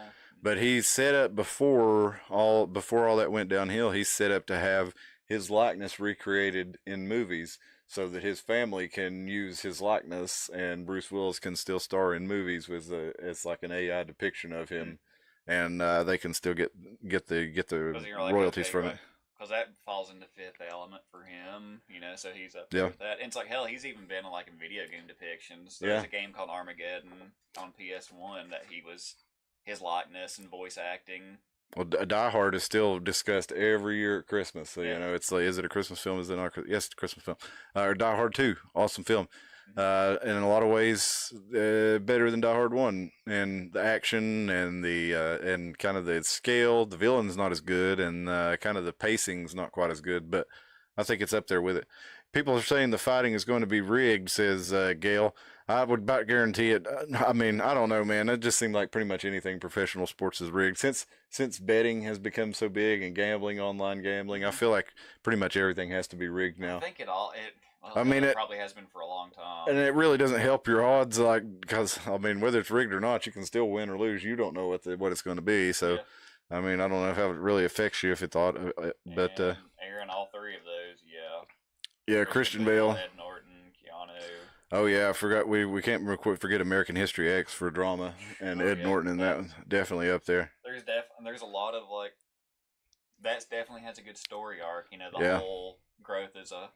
Speaker 2: But he's set up before all that went downhill. He's set up to have his likeness recreated in movies. so that his family can use his likeness, and Bruce Willis can still star in movies with it's like an AI depiction of him, and they can still get the
Speaker 1: Because you're like,
Speaker 2: royalties
Speaker 1: okay,
Speaker 2: from
Speaker 1: right.
Speaker 2: it.
Speaker 1: Because that falls into Fifth Element for him, so he's up
Speaker 2: Yeah.
Speaker 1: there with that. And it's like, hell, he's even been in like in video game depictions. There's
Speaker 2: Yeah.
Speaker 1: a game called Armageddon on PS1 that he was his likeness and voice acting.
Speaker 2: Well, Die Hard is still discussed every year at Christmas. So,
Speaker 1: Yeah.
Speaker 2: it's like, is it a Christmas film? Is it not? Yes, it's a Christmas film. Or Die Hard 2, awesome film. In a lot of ways, better than Die Hard 1. And the action and the and kind of the scale, the villain's not as good, and kind of the pacing's not quite as good, but I think it's up there with it. People are saying the fighting is going to be rigged, says Gail. I would about guarantee it. I mean, I don't know, man. It just seemed like pretty much anything professional sports is rigged. Since betting has become so big and gambling, online gambling, I feel like pretty much everything has to be rigged now.
Speaker 1: I think
Speaker 2: it
Speaker 1: probably has been for a long time.
Speaker 2: And it really doesn't help your odds, because I mean, whether it's rigged or not, you can still win or lose. You don't know what it's going to be. So,
Speaker 1: Yeah.
Speaker 2: I mean, I don't know how it really affects you if it's odd, but
Speaker 1: And Aaron, all three of those, yeah.
Speaker 2: yeah, Christian Bale.
Speaker 1: Ed Norton, Keanu.
Speaker 2: Oh yeah, I forgot we can't forget American History X for drama, and Ed
Speaker 1: yeah,
Speaker 2: Norton and that one's definitely up there.
Speaker 1: There's a lot of that's definitely has a good story arc. The
Speaker 2: Yeah.
Speaker 1: whole growth as a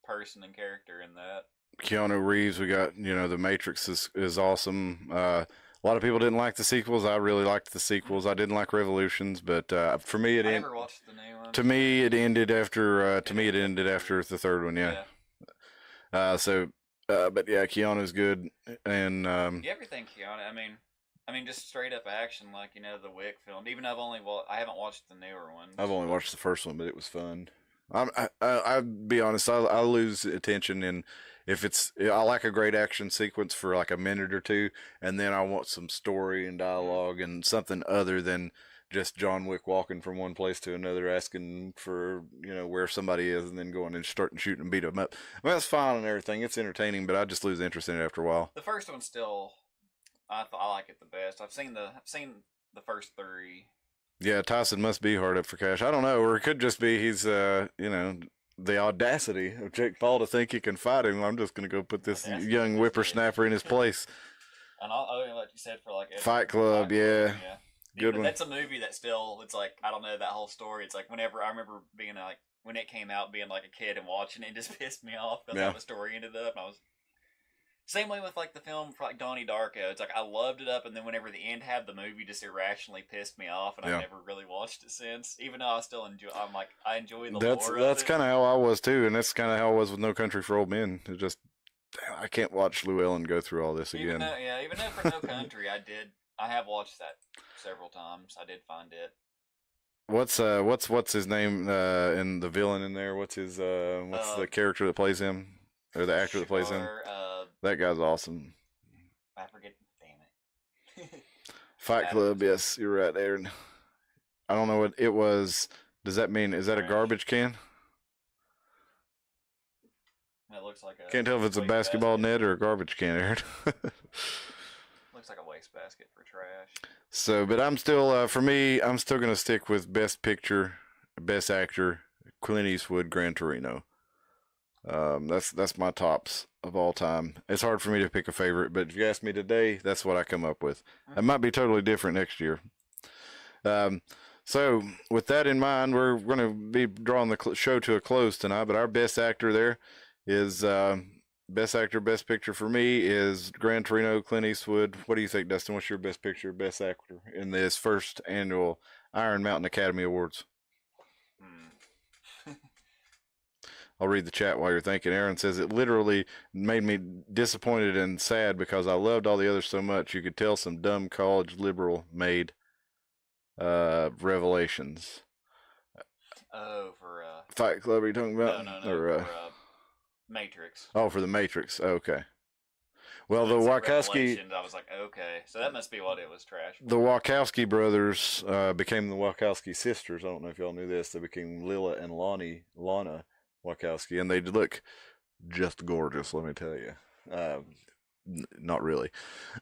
Speaker 1: person and character in that.
Speaker 2: Keanu Reeves, we got The Matrix is awesome. A lot of people didn't like the sequels. I really liked the sequels. I didn't like Revolutions, but for me
Speaker 1: I never watched the new one.
Speaker 2: to me it ended after the third one. Yeah. But yeah, Keanu's good, and
Speaker 1: Yeah, everything Keanu. I mean, just straight up action, like the Wick film. Even I haven't watched the newer one.
Speaker 2: I've only watched the first one, but it was fun. I'll be honest. I lose attention, and I like a great action sequence for like a minute or two, and then I want some story and dialogue and something other than just John Wick walking from one place to another, asking for where somebody is, and then going and starting shooting and beat them up. I mean, that's fine and everything. It's entertaining, but I just lose interest in it after a while.
Speaker 1: The first one still, I like it the best. I've seen the first three.
Speaker 2: Yeah, Tyson must be hard up for cash. I don't know, or it could just be he's the audacity of Jake Paul to think he can fight him. I'm just gonna go put this young whippersnapper in his place.
Speaker 1: And like you said, for like
Speaker 2: Fight Club, yeah. Good
Speaker 1: but
Speaker 2: one.
Speaker 1: That's a movie that still, it's like, I don't know, that whole story. It's like whenever I remember being like, when it came out, being like a kid and watching it, just pissed me off because how the story ended up. And I was same way with like the film for like Donnie Darko. It's like I loved it up, and then whenever the end had, the movie just irrationally pissed me off, and I've never really watched it since. Even though I still enjoy, I enjoy the lore.
Speaker 2: That's kind of how I was too, and that's kind of how I was with No Country for Old Men. It just, I can't watch Llewellyn go through all this again.
Speaker 1: Even though for No Country, I have watched that several times. I did find it.
Speaker 2: What's his name in the villain in there? What's the character that plays him, or the actor that plays him? That guy's awesome.
Speaker 1: I forget. Damn it.
Speaker 2: Fight Club. Yes, you're right, Aaron. I don't know what it was. Does that mean, is that a garbage can?
Speaker 1: It looks like a.
Speaker 2: Can't tell if it's a basketball net or a garbage can, Aaron.
Speaker 1: Looks like a wastebasket for trash.
Speaker 2: So, but I'm still, for me, I'm still gonna stick with Best Picture, Best Actor, Clint Eastwood, Gran Torino. That's my tops of all time. It's hard for me to pick a favorite, but if you ask me today, that's what I come up with. It might be totally different next year. So with that in mind, we're going to be drawing the show to a close tonight, but our best actor there is, best actor, best picture for me is Gran Torino, Clint Eastwood. What do you think, Dustin? What's your best picture, best actor in this first annual Iron Mountain Academy Awards? I'll read the chat while you're thinking. Aaron says it literally made me disappointed and sad because I loved all the others so much. You could tell some dumb college liberal made revelations.
Speaker 1: Oh, for
Speaker 2: Fight Club, are you talking about?
Speaker 1: No, for Matrix.
Speaker 2: Oh, for the Matrix. Okay. Well, the
Speaker 1: When it said
Speaker 2: Wachowski,
Speaker 1: Revelations, I was like, okay, so that must be what it was trash.
Speaker 2: the Wachowski brothers became the Wachowski sisters. I don't know if y'all knew this. They became Lila and Lana Wachowski, and they look just gorgeous. Let me tell you. Not really.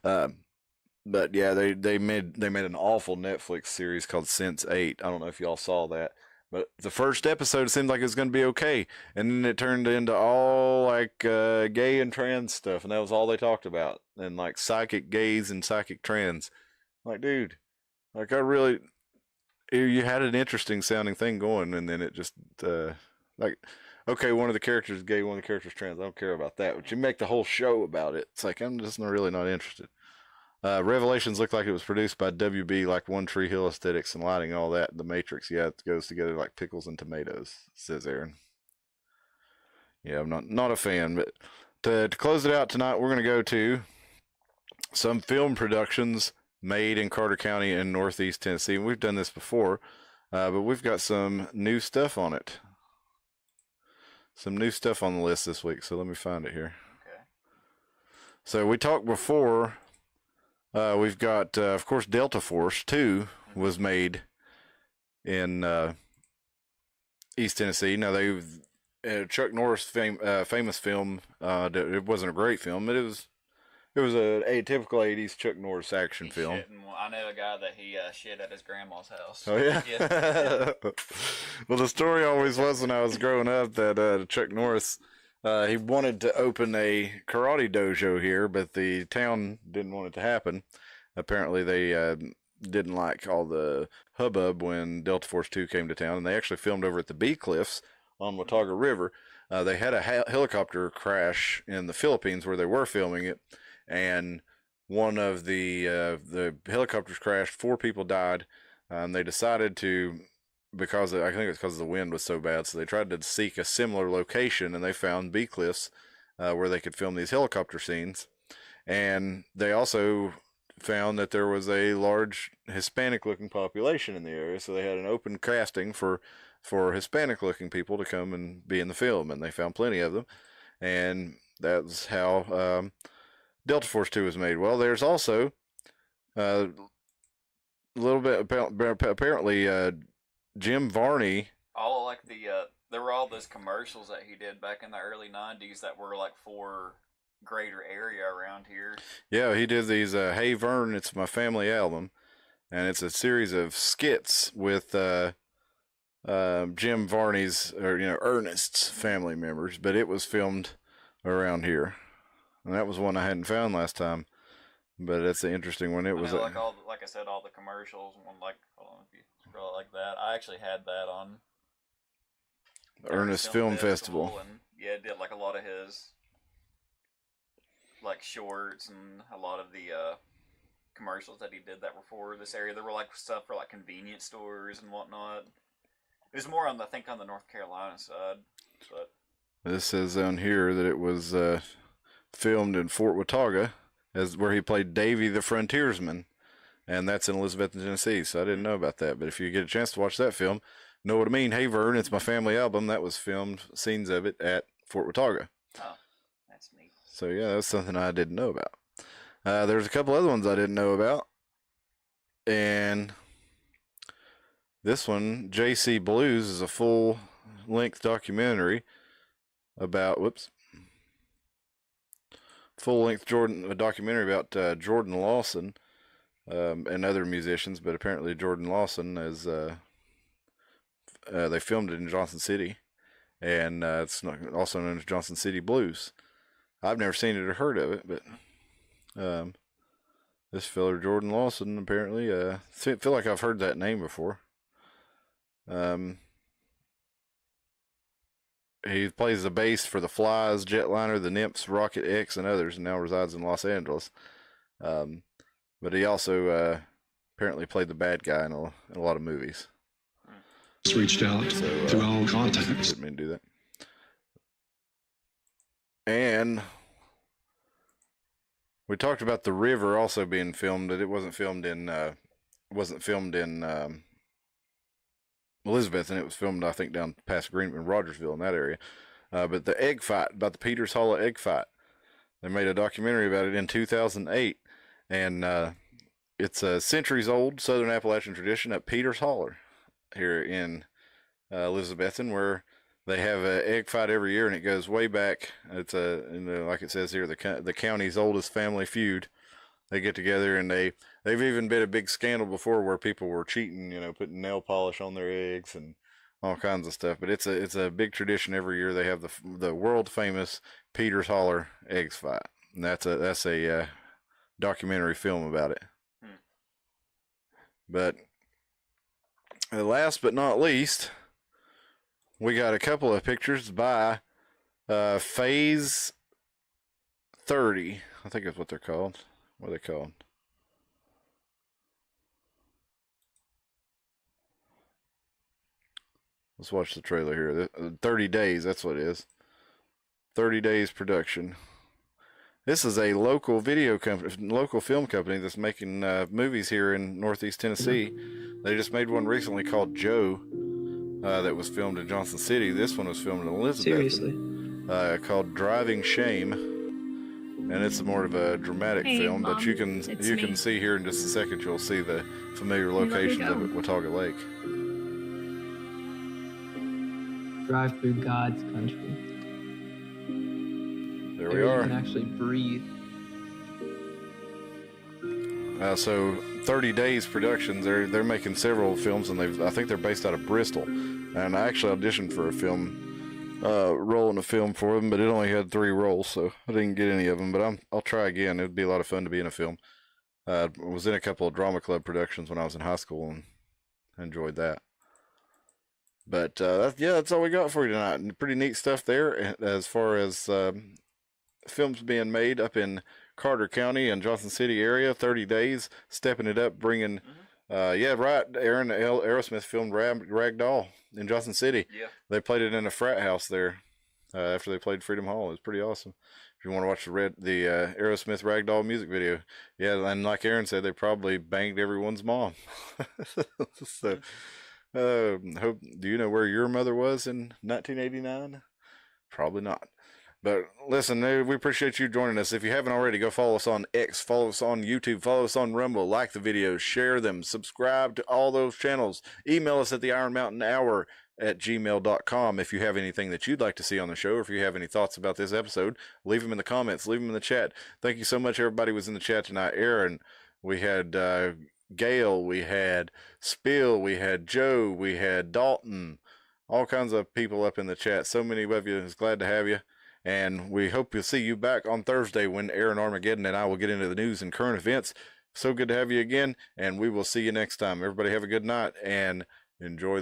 Speaker 2: But yeah, they made an awful Netflix series called Sense8. I don't know if y'all saw that, But the first episode seemed like it was going to be okay, and then it turned into all like gay and trans stuff, and that was all they talked about, and like psychic gays and psychic trans. Like, dude, like you had an interesting sounding thing going, and then it just like, okay, one of the characters is gay, one of the characters is trans. I don't care about that, but you make the whole show about it. It's like I'm just really not interested. Revelations looked like it was produced by WB, like One Tree Hill Aesthetics and lighting, all that. The Matrix, yeah, it goes together like pickles and tomatoes, says Aaron. Yeah, I'm not a fan, but to close it out tonight, we're going to go to some film productions made in Carter County in Northeast Tennessee. And we've done this before, but we've got some new stuff on it. Some new stuff on the list this week, so let me find it here.
Speaker 1: Okay.
Speaker 2: So we talked before. We've got, of course, Delta Force 2 was made in East Tennessee. Now, Chuck Norris famous film. It wasn't a great film, but it was a atypical 80s Chuck Norris action film.
Speaker 1: I know a guy that he shit at his grandma's house.
Speaker 2: Oh, yeah?
Speaker 1: Yeah.
Speaker 2: Well, the story always was when I was growing up that Chuck Norris, he wanted to open a karate dojo here, but the town didn't want it to happen. Apparently, they didn't like all the hubbub when Delta Force 2 came to town, and they actually filmed over at the Bee Cliffs on Watauga River. They had a helicopter crash in the Philippines where they were filming it, and one of the helicopters crashed. 4 people died, and they decided to, because I think it's because the wind was so bad, so they tried to seek a similar location, and they found Bee Cliffs where they could film these helicopter scenes. And they also found that there was a large Hispanic-looking population in the area, so they had an open casting for Hispanic-looking people to come and be in the film, and they found plenty of them. And that's how Delta Force 2 was made. Well, there's also a little bit apparently Jim Varney.
Speaker 1: All like there were all those commercials that he did back in the early '90s that were like for greater area around here.
Speaker 2: Yeah, he did these. Hey Vern, it's my family album, and it's a series of skits with Jim Varney's, or Ernest's family members. But it was filmed around here, and that was one I hadn't found last time. But that's an interesting one. It was
Speaker 1: like I said, all the commercials. One hold on, if you scroll like that, I actually had that on
Speaker 2: Ernest Film Festival.
Speaker 1: And yeah, it did like a lot of his like shorts and a lot of the commercials that he did that were for this area. There were like stuff for like convenience stores and whatnot. It was more on the North Carolina side, but
Speaker 2: this says on here that it was filmed in Fort Watauga, where he played Davy the Frontiersman, and that's in Elizabeth, Tennessee. So I didn't know about that. But if you get a chance to watch that film, know what I mean. Hey Vern, it's my family album. That was filmed, scenes of it at Fort Watauga.
Speaker 1: Oh, that's neat.
Speaker 2: So yeah, that's something I didn't know about. There's a couple other ones I didn't know about, and this one, JC Blues, is a full-length documentary about full-length documentary about Jordan Lawson and other musicians, but apparently Jordan Lawson is they filmed it in Johnson City, and it's also known as Johnson City Blues. I've never seen it or heard of it, but this fella Jordan Lawson apparently feel like I've heard that name before. He plays the bass for the Flies, Jetliner, the Nymphs, Rocket X, and others, and now resides in Los Angeles. But he also apparently played the bad guy in a lot of movies.
Speaker 3: Reached out through all contacts.
Speaker 2: Didn't mean to do that. And we talked about the river also being filmed, but it wasn't filmed in Elizabeth, and it was filmed, I think, down past Greenwood, Rogersville, in that area. But the egg fight, about the Peters Hollow egg fight, they made a documentary about it in 2008, and it's a centuries-old Southern Appalachian tradition at Peters Holler here in Elizabethton, where they have an egg fight every year, and it goes way back. It's like it says here, the county's oldest family feud. They get together, and they've even been a big scandal before where people were cheating, putting nail polish on their eggs and all kinds of stuff. But it's a big tradition every year. They have the world famous Peter's Holler eggs fight, and that's a documentary film about it. But last but not least, we got a couple of pictures by Phase 30. I think that's what they're called. What are they called? Let's watch the trailer here. 30 Days, that's what it is. 30 Days production. This is a local video company, local film company that's making movies here in Northeast Tennessee. They just made one recently called Joe that was filmed in Johnson City. This one was filmed in Elizabeth.
Speaker 6: Seriously?
Speaker 2: Called Driving Shame. And it's more of a dramatic film,
Speaker 6: Mom,
Speaker 2: but you can see here in just a second, you'll see the familiar locations of Watauga Lake.
Speaker 6: Drive through God's country.
Speaker 2: There we
Speaker 6: You
Speaker 2: are.
Speaker 6: can actually breathe.
Speaker 2: So 30 Days Productions, they're making several films, and I think they're based out of Bristol. And I actually auditioned for a film, role in a film for them, but it only had 3 roles, so I didn't get any of them. But I'll try again. It'd be a lot of fun to be in a film. I was in a couple of drama club productions when I was in high school and enjoyed that. But that's all we got for you tonight. Pretty neat stuff there as far as films being made up in Carter County and Johnson City area. 30 Days, stepping it up, bringing Aaron Aerosmith filmed Ragdoll in Johnson City.
Speaker 1: Yeah.
Speaker 2: They played it in a frat house there after they played Freedom Hall. It was pretty awesome. If you want to watch the Aerosmith Ragdoll music video, yeah, and like Aaron said, they probably banged everyone's mom. So, do you know where your mother was in 1989? Probably not. But listen, we appreciate you joining us. If you haven't already, go follow us on X, follow us on YouTube, follow us on Rumble, like the videos, share them, subscribe to all those channels. Email us at the Iron Mountain Hour at gmail.com if you have anything that you'd like to see on the show, or if you have any thoughts about this episode, leave them in the comments, leave them in the chat. Thank you so much. Everybody was in the chat tonight. Aaron, we had Gail, we had Spill, we had Joe, we had Dalton, all kinds of people up in the chat. So many of you is glad to have you. And we hope you'll see you back on Thursday when Aaron Armageddon and I will get into the news and current events. So good to have you again, and we will see you next time. Everybody have a good night and enjoy the